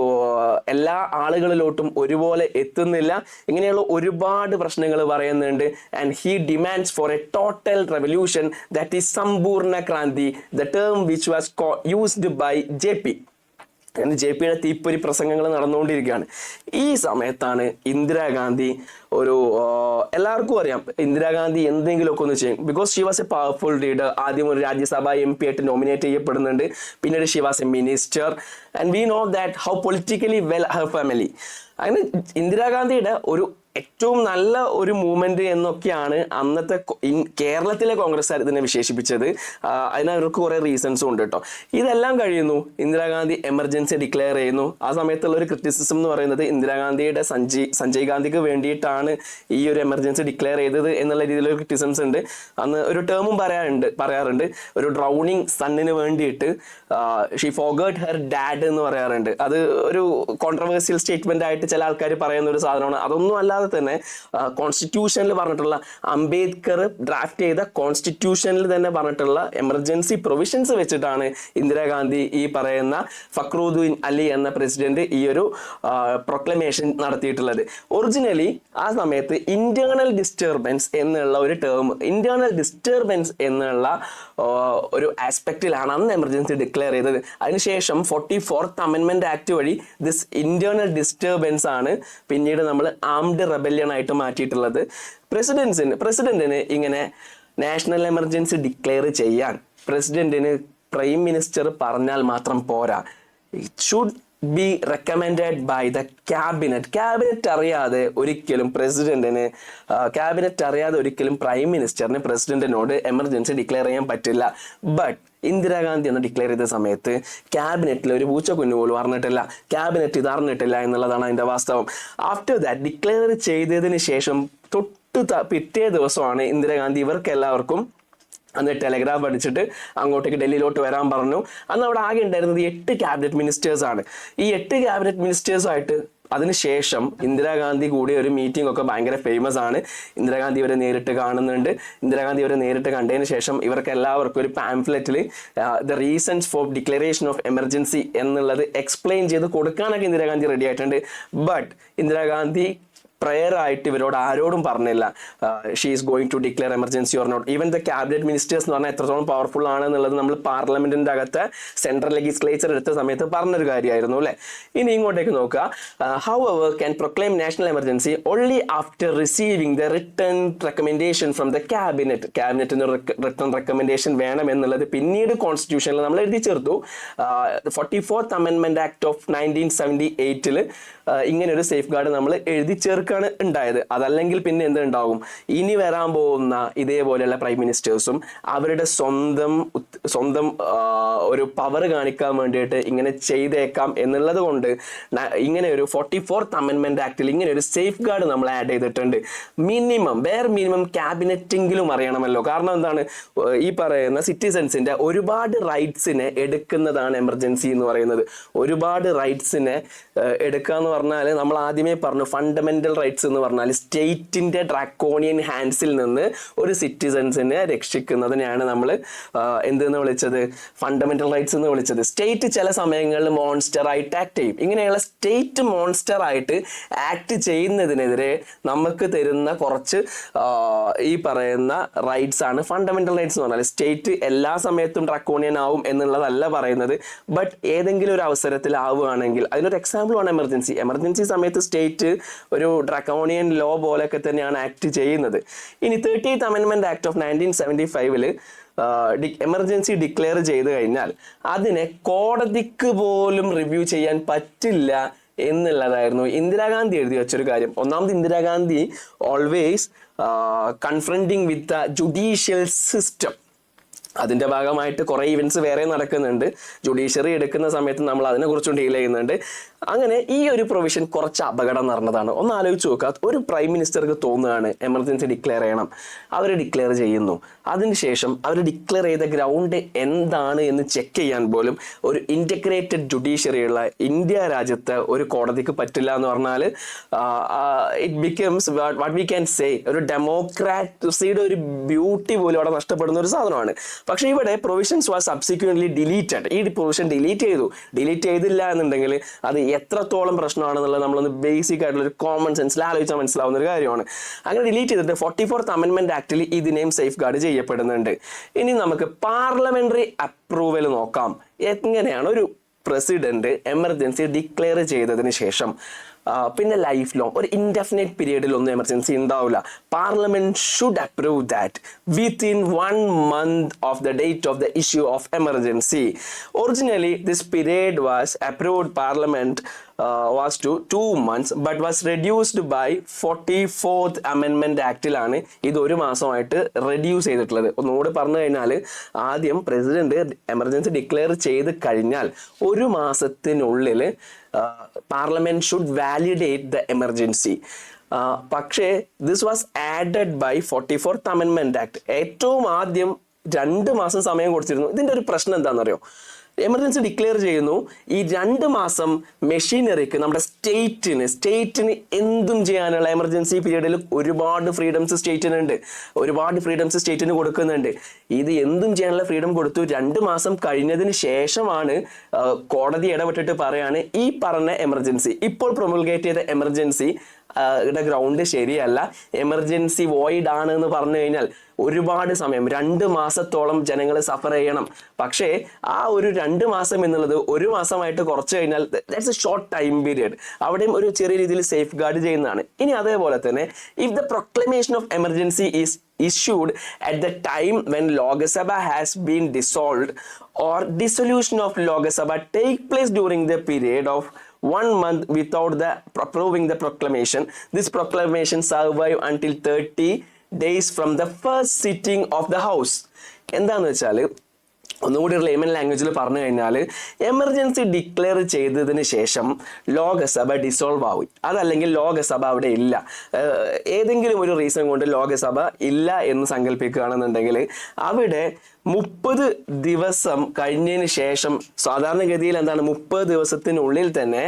എല്ലാ ആളുകളിലോട്ടും ഒരുപോലെ എത്തുന്നില്ല. ഇങ്ങനെയുള്ള ഒരുപാട് പ്രശ്നങ്ങൾ പറയുന്നുണ്ട്. And he demands for a total revolution that is Sampoorna Kranti, the term which was used by J P. അങ്ങനെ ജെ പിയുടെ തീപ്പൊരി പ്രസംഗങ്ങൾ നടന്നുകൊണ്ടിരിക്കുകയാണ്. ഈ സമയത്താണ് ഇന്ദിരാഗാന്ധി എല്ലാവർക്കും അറിയാം ഇന്ദിരാഗാന്ധി എന്തെങ്കിലുമൊക്കെ ഒന്ന് ചെയ്യും. Because she was a powerful leader. ആദ്യം ഒരു രാജ്യസഭ MP ആയിട്ട് നോമിനേറ്റ് ചെയ്യപ്പെടുന്നുണ്ട്. പിന്നീട് she was A minister and we know that how politically well her family. അങ്ങനെ ഇന്ദിരാഗാന്ധിയുടെ ഏറ്റവും നല്ല ഒരു മൂവ്മെന്റ് എന്നൊക്കെയാണ് അന്നത്തെ കേരളത്തിലെ കോൺഗ്രസ്സുകാർ ഇതിനെ വിശേഷിപ്പിച്ചത്. അതിന് അവർക്ക് കുറെ റീസൺസും ഉണ്ട് കേട്ടോ. ഇതെല്ലാം കഴിയുന്നു, ഇന്ദിരാഗാന്ധി എമർജൻസി ഡിക്ലെയർ ചെയ്യുന്നു. ആ സമയത്തുള്ള ഒരു ക്രിറ്റിസിസം എന്ന് പറയുന്നത് ഇന്ദിരാഗാന്ധിയുടെ സഞ്ജയ് ഗാന്ധിക്ക് വേണ്ടിയിട്ടാണ് ഈ ഒരു എമർജൻസി ഡിക്ലെയർ ചെയ്തത് എന്നുള്ള രീതിയിലൊരു ക്രിറ്റിസിംസ് ഉണ്ട്. അന്ന് ഒരു ടേമും പറയാറുണ്ട് ഒരു ഡ്രൗണിങ് സണ്ണിന് വേണ്ടിയിട്ട് ഷീ ഫോഗേർട്ട് ഹെർ ഡാഡ് എന്ന് പറയാറുണ്ട്. അത് ഒരു കോൺട്രവേഴ്സ്യൽ സ്റ്റേറ്റ്മെന്റ് ആയിട്ട് ചില ആൾക്കാർ പറയുന്ന ഒരു സാധനമാണ്. അതൊന്നും അല്ലാതെ തന്നെ കോൺസ്റ്റിറ്റ്യൂഷനിൽ പറഞ്ഞിട്ടുള്ള അംബേദ്കർ ഡ്രാഫ്റ്റ് ചെയ്ത കോൺസ്റ്റിറ്റ്യൂഷനിൽ തന്നെ പറഞ്ഞിട്ടുള്ള എമർജൻസി പ്രൊവിഷൻസ് വെച്ചിട്ടാണ് ഇന്ദിരാഗാന്ധി ഈ പറയുന്ന ഫക്രുദ്ദീൻ അലി എന്ന പ്രസിഡന്റ് ഈ ഒരു പ്രൊക്ലമേഷൻ നടത്തിയിട്ടുള്ളത്. ഒറിജിനലി ആ സമയത്ത് ഇന്റേണൽ ഡിസ്റ്റർബൻസ് എന്നുള്ള ഒരു ടേം, ഇന്റേണൽ ഡിസ്റ്റർബൻസ് എന്നുള്ള ഒരു ആസ്പെക്റ്റിലാണ് അന്ന് എമർജൻസി ഡിക്ലെയർ ചെയ്തത്. അതിനുശേഷം 44th അമെൻമെന്റ് ആക്ട് വഴി ദിസ് ഇന്റേണൽ ഡിസ്റ്റർബൻസ് ആണ് പിന്നീട് നമ്മൾ ആംഡ് റെബല്യൺ ആയിട്ട് മാറ്റിയിട്ടുള്ളത്. പ്രസിഡന്റിന് ഇങ്ങനെ നാഷണൽ എമർജൻസി ഡിക്ലെയർ ചെയ്യാൻ പ്രസിഡന്റിന് പ്രൈം മിനിസ്റ്റർ പറഞ്ഞാൽ മാത്രം പോരാ. It should be recommended by the cabinet അറിയാതെ ഒരിക്കലും പ്രൈം മിനിസ്റ്ററിന് പ്രസിഡന്റിനോട് എമർജൻസി ഡിക്ലെയർ ചെയ്യാൻ പറ്റില്ല. ബട്ട് ഇന്ദിരാഗാന്ധി എന്ന് ഡിക്ലെയർ ചെയ്ത സമയത്ത് ക്യാബിനറ്റിൽ ഒരു പൂച്ചക്കുഞ്ഞു പോലും അറിഞ്ഞിട്ടില്ല, ക്യാബിനറ്റ് ഇത് അറിഞ്ഞിട്ടില്ല എന്നുള്ളതാണ് അതിന്റെ വാസ്തവം. ആഫ്റ്റർ ദാറ്റ് ഡിക്ലെയർ ചെയ്തതിന് ശേഷം പിറ്റേ ദിവസമാണ് ഇന്ദിരാഗാന്ധി ഇവർക്ക് എല്ലാവർക്കും അന്ന് ടെലഗ്രാഫ് അടിച്ചിട്ട് അങ്ങോട്ടേക്ക് ഡൽഹിയിലോട്ട് വരാൻ പറഞ്ഞു. അന്ന് അവിടെ ആകെ ഉണ്ടായിരുന്നത് 8 ക്യാബിനറ്റ് മിനിസ്റ്റേഴ്സ് ആണ്. ഈ 8 ക്യാബിനറ്റ് മിനിസ്റ്റേഴ്സായിട്ട് അതിനുശേഷം ഇന്ദിരാഗാന്ധി കൂടിയ ഒരു മീറ്റിംഗ് ഒക്കെ ഭയങ്കര ഫേമസ് ആണ്. ഇന്ദിരാഗാന്ധി ഇവരെ നേരിട്ട് കാണുന്നുണ്ട്. ഇന്ദിരാഗാന്ധി ഇവരെ നേരിട്ട് കണ്ടതിന് ശേഷം ഇവർക്ക് എല്ലാവർക്കും ഒരു പാംഫ്ലെറ്റിൽ the reasons for declaration of emergency എന്നുള്ളത് എക്സ്പ്ലെയിൻ ചെയ്ത് കൊടുക്കാനൊക്കെ ഇന്ദിരാഗാന്ധി റെഡി ആയിട്ടുണ്ട്. ബട്ട് ഇന്ദിരാഗാന്ധി പ്രയർ ആയിട്ട് ഇവരോട് ആരോടും പറഞ്ഞില്ല she is going to declare emergency or not. Even the cabinet ministers എന്ന് പറഞ്ഞാൽ എത്രത്തോളം പവർഫുൾ ആണ് എന്നുള്ളത് നമ്മൾ പാർലമെന്റിന്റെ അകത്ത് സെൻട്രൽ ലെജിസ്ലേച്ചർ എടുത്ത സമയത്ത് പറഞ്ഞൊരു കാര്യമായിരുന്നു അല്ലെ. ഇനി ഇങ്ങോട്ടേക്ക് നോക്കുക. However can proclaim national emergency only after receiving the written recommendation from the ക്യാബിനറ്റിന് റിട്ടേൺ റെക്കമെൻഡേഷൻ വേണം എന്നുള്ളത് പിന്നീട് കോൺസ്റ്റിറ്റ്യൂഷനിൽ നമ്മൾ എഴുതി ചേർത്തു. 44th അമെൻമെന്റ് ആക്ട് ഓഫ് 1978 ഇങ്ങനെ ഒരു സേഫ് ഗാർഡ് നമ്മൾ എഴുതി ചേർക്കാണ് ഉണ്ടായത്. അതല്ലെങ്കിൽ പിന്നെ എന്തുണ്ടാവും, ഇനി വരാൻ പോകുന്ന ഇതേപോലെയുള്ള പ്രൈം മിനിസ്റ്റേഴ്സും അവരുടെ സ്വന്തം ഒരു പവർ കാണിക്കാൻ വേണ്ടിയിട്ട് ഇങ്ങനെ ചെയ്തേക്കാം എന്നുള്ളത് കൊണ്ട് ഇങ്ങനെ ഒരു 44th അമെൻമെന്റ് ആക്ടിൽ ഇങ്ങനെ ഒരു സേഫ് ഗാർഡ് നമ്മൾ ആഡ് ചെയ്തിട്ടുണ്ട്. മിനിമം ക്യാബിനറ്റെങ്കിലും അറിയണമല്ലോ. കാരണം എന്താണ്, ഈ പറയുന്ന സിറ്റിസൺസിന്റെ ഒരുപാട് റൈറ്റ്സിനെ എടുക്കുന്നതാണ് എമർജൻസി എന്ന് പറയുന്നത്. ഒരുപാട് റൈറ്റ്സിനെ എടുക്കുക എന്ന് പറഞ്ഞാൽ നമ്മൾ ആദ്യമേ പറഞ്ഞു ഫണ്ടമെന്റൽ റൈറ്റ്സ് എന്ന് പറഞ്ഞാൽ സ്റ്റേറ്റിന്റെ ഡ്രാക്കോണിയൻ ഹാൻഡ്സിൽ നിന്ന് ഒരു സിറ്റിസൺസിനെ രക്ഷിക്കുന്നതിനെയാണ് നമ്മൾ എന്തെന്ന് വിളിച്ചത്, ഫണ്ടമെന്റൽ റൈറ്റ്സ് എന്ന് വിളിച്ചത്. സ്റ്റേറ്റ് ചില സമയങ്ങളിൽ മോൺസ്റ്റർ ആയിട്ട് ആക്ട് ചെയ്യും. ഇങ്ങനെയുള്ള സ്റ്റേറ്റ് മോൺസ്റ്റർ ആയിട്ട് ആക്ട് ചെയ്യുന്നതിനെതിരെ നമുക്ക് തരുന്ന കുറച്ച് ഈ പറയുന്ന റൈറ്റ്സ് ആണ് ഫണ്ടമെന്റൽ റൈറ്റ്സ് എന്ന് പറഞ്ഞാൽ. സ്റ്റേറ്റ് എല്ലാ സമയത്തും ഡ്രാക്കോണിയൻ ആവും എന്നുള്ളതല്ല പറയുന്നത്. ബട്ട് ഏതെങ്കിലും ഒരു അവസരത്തിൽ ആവുകയാണെങ്കിൽ അതിനൊരു എക്സാമ്പിളാണ് എമർജൻസി സമയത്ത് സ്റ്റേറ്റ് ഒരു ഡ്രാക്കോണിയൻ ലോ പോലെയൊക്കെ തന്നെയാണ് ആക്ട് ചെയ്യുന്നത്. ഇനി 30th അമെൻമെന്റ് ആക്ട് ഓഫ് 1975 എമർജൻസി ഡിക്ലെയർ ചെയ്ത് കഴിഞ്ഞാൽ അതിനെ കോടതിക്ക് പോലും റിവ്യൂ ചെയ്യാൻ പറ്റില്ല എന്നുള്ളതായിരുന്നു ഇന്ദിരാഗാന്ധി എഴുതി വെച്ചൊരു കാര്യം. ഒന്നാമത് Indira Gandhi always confronting with the judicial system. അതിന്റെ ഭാഗമായിട്ട് കുറെ ഇവന്റ്സ് വേറെ നടക്കുന്നുണ്ട്. ജുഡീഷ്യറി എടുക്കുന്ന സമയത്ത് നമ്മൾ അതിനെക്കുറിച്ചും ഡീൽ ചെയ്യുന്നുണ്ട്. അങ്ങനെ ഈ ഒരു പ്രൊവിഷൻ കുറച്ച് അപകടം നിറഞ്ഞതാണ്. ഒന്ന് ആലോചിച്ച് നോക്കുക, ഒരു പ്രൈം മിനിസ്റ്റർക്ക് തോന്നുകയാണ് എമർജൻസി ഡിക്ലെയർ ചെയ്യണം, അവർ ഡിക്ലെയർ ചെയ്യുന്നു. അതിനുശേഷം അവർ ഡിക്ലെയർ ചെയ്ത ഗ്രൗണ്ട് എന്താണ് എന്ന് ചെക്ക് ചെയ്യാൻ പോലും ഒരു ഇന്റഗ്രേറ്റഡ് ജുഡീഷ്യറി ഉള്ള ഇന്ത്യ രാജ്യത്ത് ഒരു കോടതിക്ക് പറ്റില്ല എന്ന് പറഞ്ഞാൽ it becomes what we can say ഒരു ഡെമോക്രാസിയുടെ ഒരു ബ്യൂട്ടി പോലും അവിടെ നഷ്ടപ്പെടുന്ന ഒരു സാധനമാണ്. പക്ഷെ ഇവിടെ പ്രൊവിഷൻസ് വാസ് സബ്സിക്വന്റ്ലി ഡിലീറ്റഡ്. ഈ പ്രൊവിഷൻ ഡിലീറ്റ് ചെയ്തില്ല എന്നുണ്ടെങ്കിൽ അത് എത്രത്തോളം പ്രശ്നമാണെന്നുള്ളത് നമ്മളൊന്ന് ബേസിക് ആയിട്ടുള്ള ഒരു കോമൺ സെൻസിൽ ആലോചിച്ചാൽ മനസ്സിലാവുന്ന ഒരു കാര്യമാണ്. അങ്ങനെ ഡിലീറ്റ് ചെയ്തിട്ട് 44th അമെൻമെന്റ് ആക്ടിൽ ഇതിനെയും സേഫ് ഗാർഡ് ചെയ്യപ്പെടുന്നുണ്ട്. ഇനി നമുക്ക് പാർലമെന്ററി അപ്രൂവൽ നോക്കാം. എങ്ങനെയാണ് ഒരു പ്രസിഡന്റ് എമർജൻസി ഡിക്ലെയർ ചെയ്തതിന് ശേഷം പിന്നെ ലൈഫ് ലോങ് ഒരു ഇൻഡെഫിനിറ്റ് പീരീഡിലൊന്നും എമർജൻസി ഉണ്ടാവില്ല. Parliament should approve that within 1 month of the date of the issue of emergency. Originally this period was approved parliament was to 2 months but was reduced by 44th അമെൻമെന്റ് ആക്ടിലാണ് ഇത് 1 മാസമായിട്ട് reduce ചെയ്തിട്ടുള്ളത്. ഒന്നുകൂടി പറഞ്ഞു കഴിഞ്ഞാൽ ആദ്യം president emergency declare ചെയ്ത് കഴിഞ്ഞാൽ 1 മാസത്തിനുള്ളിൽ parliament should validate the emergency. പക്ഷേ this was added by 44th അമെൻമെന്റ് ആക്ട്. ഏറ്റവും ആദ്യം 2 മാസം സമയം കൊടുത്തിരുന്നു. ഇതിന്റെ ഒരു പ്രശ്നം എന്താണെന്നറിയോ? എമർജൻസി ഡിക്ലെയർ ചെയ്യുന്നു, ഈ 2 മാസം മെഷീനറിക്ക് നമ്മുടെ സ്റ്റേറ്റിന് എന്തും ചെയ്യാനുള്ള എമർജൻസി പീരീഡിൽ ഒരുപാട് ഫ്രീഡംസ് സ്റ്റേറ്റിന് കൊടുക്കുന്നുണ്ട്. ഇത് എന്തും ചെയ്യാനുള്ള ഫ്രീഡം കൊടുത്തു. 2 മാസം കഴിഞ്ഞതിന് ശേഷമാണ് കോടതി ഇടപെട്ടിട്ട് പറയാണ് ഈ പറഞ്ഞ എമർജൻസി, ഇപ്പോൾ പ്രൊമുൾഗേറ്റ് ചെയ്ത എമർജൻസി ഗ്രൗണ്ട് ശരിയല്ല, എമർജൻസി വോയിഡ് ആണ് എന്ന് പറഞ്ഞു കഴിഞ്ഞാൽ ഒരുപാട് സമയം 2 മാസത്തോളം ജനങ്ങൾ സഫർ ചെയ്യണം. പക്ഷേ ആ ഒരു 2 മാസം എന്നുള്ളത് 1 മാസമായിട്ട് കുറച്ച് കഴിഞ്ഞാൽ that's A short time period. അവിടെയും ഒരു ചെറിയ രീതിയിൽ സേഫ് ഗാർഡ് ചെയ്യുന്നതാണ്. ഇനി അതേപോലെ തന്നെ if the proclamation of emergency is issued at the time when Lok Sabha has been dissolved or dissolution of Lok Sabha take place during the period of 1 month without the approving the proclamation, this proclamation survive until 30 days from the first sitting of the house. എന്താന്ന് വെച്ചാൽ ഒന്നുകൂടി layman ലാംഗ്വേജിൽ പറഞ്ഞു കഴിഞ്ഞാൽ emergency declare ചെയ്തതിന് ശേഷം Lok Sabha dissolve ആവും, അതല്ലെങ്കിൽ ലോകസഭ അവിടെ ഇല്ല, ഏതെങ്കിലും ഒരു റീസൺ കൊണ്ട് ലോകസഭ ഇല്ല എന്ന് സങ്കല്പിക്കുകയാണെന്നുണ്ടെങ്കിൽ അവിടെ 30 ദിവസം കഴിഞ്ഞതിന് ശേഷം സാധാരണഗതിയിൽ എന്താണ് 30 ദിവസത്തിനുള്ളിൽ തന്നെ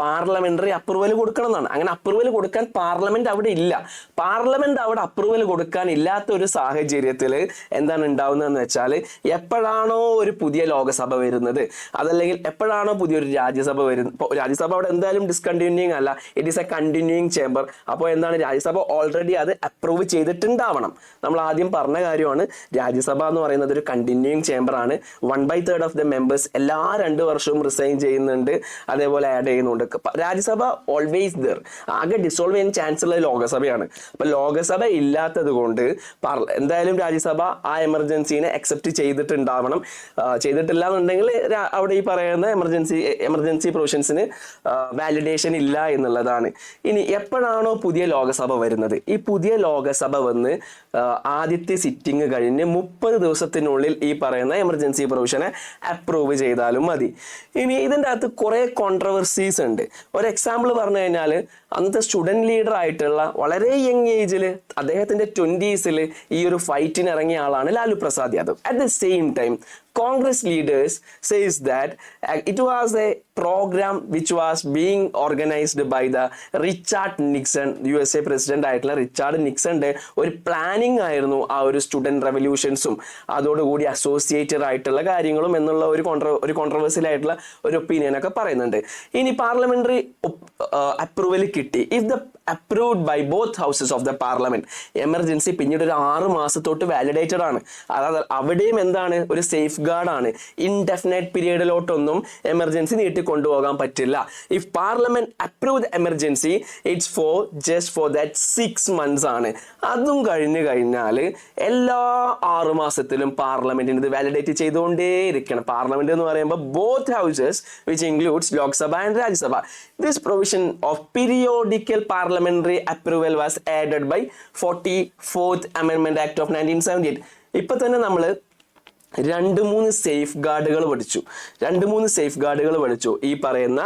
പാർലമെന്ററി അപ്രൂവൽ കൊടുക്കണം എന്നാണ്. അങ്ങനെ അപ്രൂവൽ കൊടുക്കാൻ പാർലമെന്റ് അവിടെ ഇല്ല. പാർലമെന്റ് അവിടെ അപ്രൂവൽ കൊടുക്കാൻ ഇല്ലാത്ത ഒരു സാഹചര്യത്തിൽ എന്താണ് ഉണ്ടാവുന്നതെന്ന് വെച്ചാൽ എപ്പോഴാണോ ഒരു പുതിയ ലോകസഭ വരുന്നത്, അതല്ലെങ്കിൽ എപ്പോഴാണോ പുതിയൊരു രാജ്യസഭ വരുന്നത്, രാജ്യസഭ അവിടെ എന്തായാലും ഡിസ്കണ്ടിന്യൂയിങ് അല്ല, it is A continuing chamber. അപ്പോൾ എന്താണ് രാജ്യസഭ ഓൾറെഡി അത് അപ്രൂവ് ചെയ്തിട്ടുണ്ടാവണം. നമ്മൾ ആദ്യം പറഞ്ഞ കാര്യമാണ്, രാജ്യസഭ എന്ന് പറയുന്നത് ഒരു കണ്ടിന്യൂയിങ് ചേംബർ ആണ്. 1/3 ഓഫ് ദ മെമ്പേഴ്സ് എല്ലാ 2 വർഷവും റിസൈൻ ചെയ്യുന്നുണ്ട്, അതേപോലെ ആഡ് ചെയ്യുന്നുണ്ട്. Rajya Sabha always there. ആകെ ഡിസോൾവ് ചെയ്യാൻ ചാൻസ് ഉള്ള ലോകസഭയാണ്. അപ്പൊ ലോകസഭ ഇല്ലാത്തത് കൊണ്ട് എന്തായാലും രാജ്യസഭ ആ എമർജൻസിനെ അക്സെപ്റ്റ് ചെയ്തിട്ടുണ്ടാവണം. ചെയ്തിട്ടില്ല എന്നുണ്ടെങ്കിൽ അവിടെ ഈ പറയുന്ന എമർജൻസി പ്രൊവിഷൻസിന് വാലിഡേഷൻ ഇല്ല എന്നുള്ളതാണ്. ഇനി എപ്പോഴാണോ പുതിയ ലോകസഭ വരുന്നത്, ഈ പുതിയ ലോകസഭ വന്ന് ആദ്യത്തെ സിറ്റിംഗ് കഴിഞ്ഞ് 30 ദിവസത്തിനുള്ളിൽ ഈ പറയുന്ന എമർജൻസി പ്രൊവിഷനെ അപ്രൂവ് ചെയ്താലും മതി. ഇനി ഇതിൻ്റെ അകത്ത് കുറെ കോൺട്രവേഴ്സീസ് ഉണ്ട്. ഒരു എക്സാമ്പിൾ പറഞ്ഞു കഴിഞ്ഞാൽ അന്നത്തെ സ്റ്റുഡന്റ് ലീഡർ ആയിട്ടുള്ള വളരെ യങ് ഏജിൽ അദ്ദേഹത്തിന്റെ 20s ഈ ഒരു ഫൈറ്റിന് ഇറങ്ങിയ ആളാണ് Lalu Prasad Yadav. At the same time Congress leaders says that it was a program which was being organized by the Richard Nixon, USA president ആയിട്ടുള്ള റിച്ചാർഡ് നിക്സന്റെ ഒരു പ്ലാനിങ് ആയിരുന്നു ആ ഒരു സ്റ്റുഡന്റ് റെവല്യൂഷൻസും അതോടുകൂടി അസോസിയേറ്റഡ് ആയിട്ടുള്ള കാര്യങ്ങളും എന്നുള്ള ഒരു കോൺട്രവേഴ്സ്യൽ ആയിട്ടുള്ള ഒരു ഒപ്പീനിയൻ ഒക്കെ പറയുന്നുണ്ട്. ഇനി പാർലമെന്ററി അപ്രൂവൽ കിട്ടി, if the approved by both houses of the parliament, emergency പിന്നീട് ഒരു 6 മാസത്തോട്ട് വാലിഡേറ്റഡ് ആണ്. അതായത് അവിടെയും എന്താണ് ഒരു സേഫ് ഗാർഡ് ആണ്. ഇൻഡെഫിനൈറ്റ് പീരീഡിലോട്ടൊന്നും എമർജൻസി നീട്ടി കൊണ്ടുപോകാൻ പറ്റില്ല. If parliament approve the emergency it's for just for that 6 months ആണ്. അതും കഴിഞ്ഞാൽ എല്ലാ 6 മാസത്തിലും പാർലമെന്റിന് ഇത് വാലിഡേറ്റ് ചെയ്തുകൊണ്ടേയിരിക്കണം. പാർലമെന്റ് എന്ന് പറയുമ്പോൾ both houses which includes Lok Sabha and Rajya Sabha. This provision of periodical parliamentary approval was added by 44th Amendment Act of 1978. ഇപ്പൊ തന്നെ നമ്മൾ 2-3 സേഫ് ഗാർഡുകൾ പഠിച്ചു. ഈ പറയുന്ന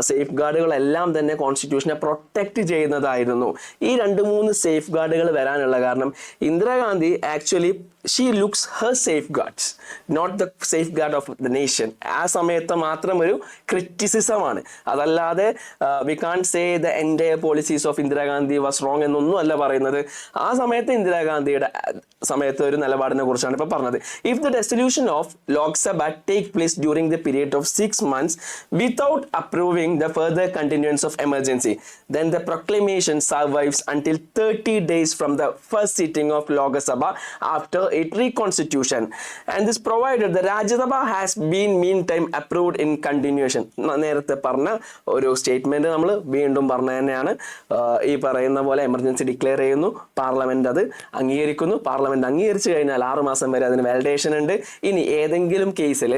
സേഫ് ഗാർഡുകളെല്ലാം തന്നെ കോൺസ്റ്റിറ്റ്യൂഷനെ പ്രൊട്ടക്ട് ചെയ്യുന്നതായിരുന്നു. ഈ 2-3 സേഫ് ഗാർഡുകൾ വരാനുള്ള കാരണം Indira Gandhi actually she looks her safeguards, not the safeguard of the nation. ആ സമയത്ത് മാത്രം ഒരു ക്രിറ്റിസിസമാണ്, അതല്ലാതെ we can say the entire policies of Indira Gandhi was wrong എന്നൊന്നും അല്ല പറയുന്നത്. ആ സമയത്ത് ഇന്ദിരാഗാന്ധിയുടെ സമയത്ത് ഒരു നിലപാടിനെ കുറിച്ചാണ് ഇപ്പൊ പറഞ്ഞത്. If the dissolution of Lok Sabha take place during the period of 6 months without approving the further continuance of emergency, then the proclamation survives until 30 days from the first sitting of Lok Sabha after its reconstitution, and this provided the Rajya Sabha has been meantime approved in continuation. നേരത്തെ പറഞ്ഞ ഒരു statement നമ്മൾ വീണ്ടും പറഞ്ഞ തന്നെയാണ്. ഈ പറയുന്ന പോലെ എമർജൻസി ഡിക്ലെയർ ചെയ്യുന്നു, പാർലമെന്റ് അത് അംഗീകരിക്കുന്നു. പാർലമെന്റ് അംഗീകരിച്ചു കഴിഞ്ഞാൽ 6 മാസം വരെ അതിന് വാലിഡേഷൻ ഉണ്ട്. ഇനി ഏതെങ്കിലും കേസിൽ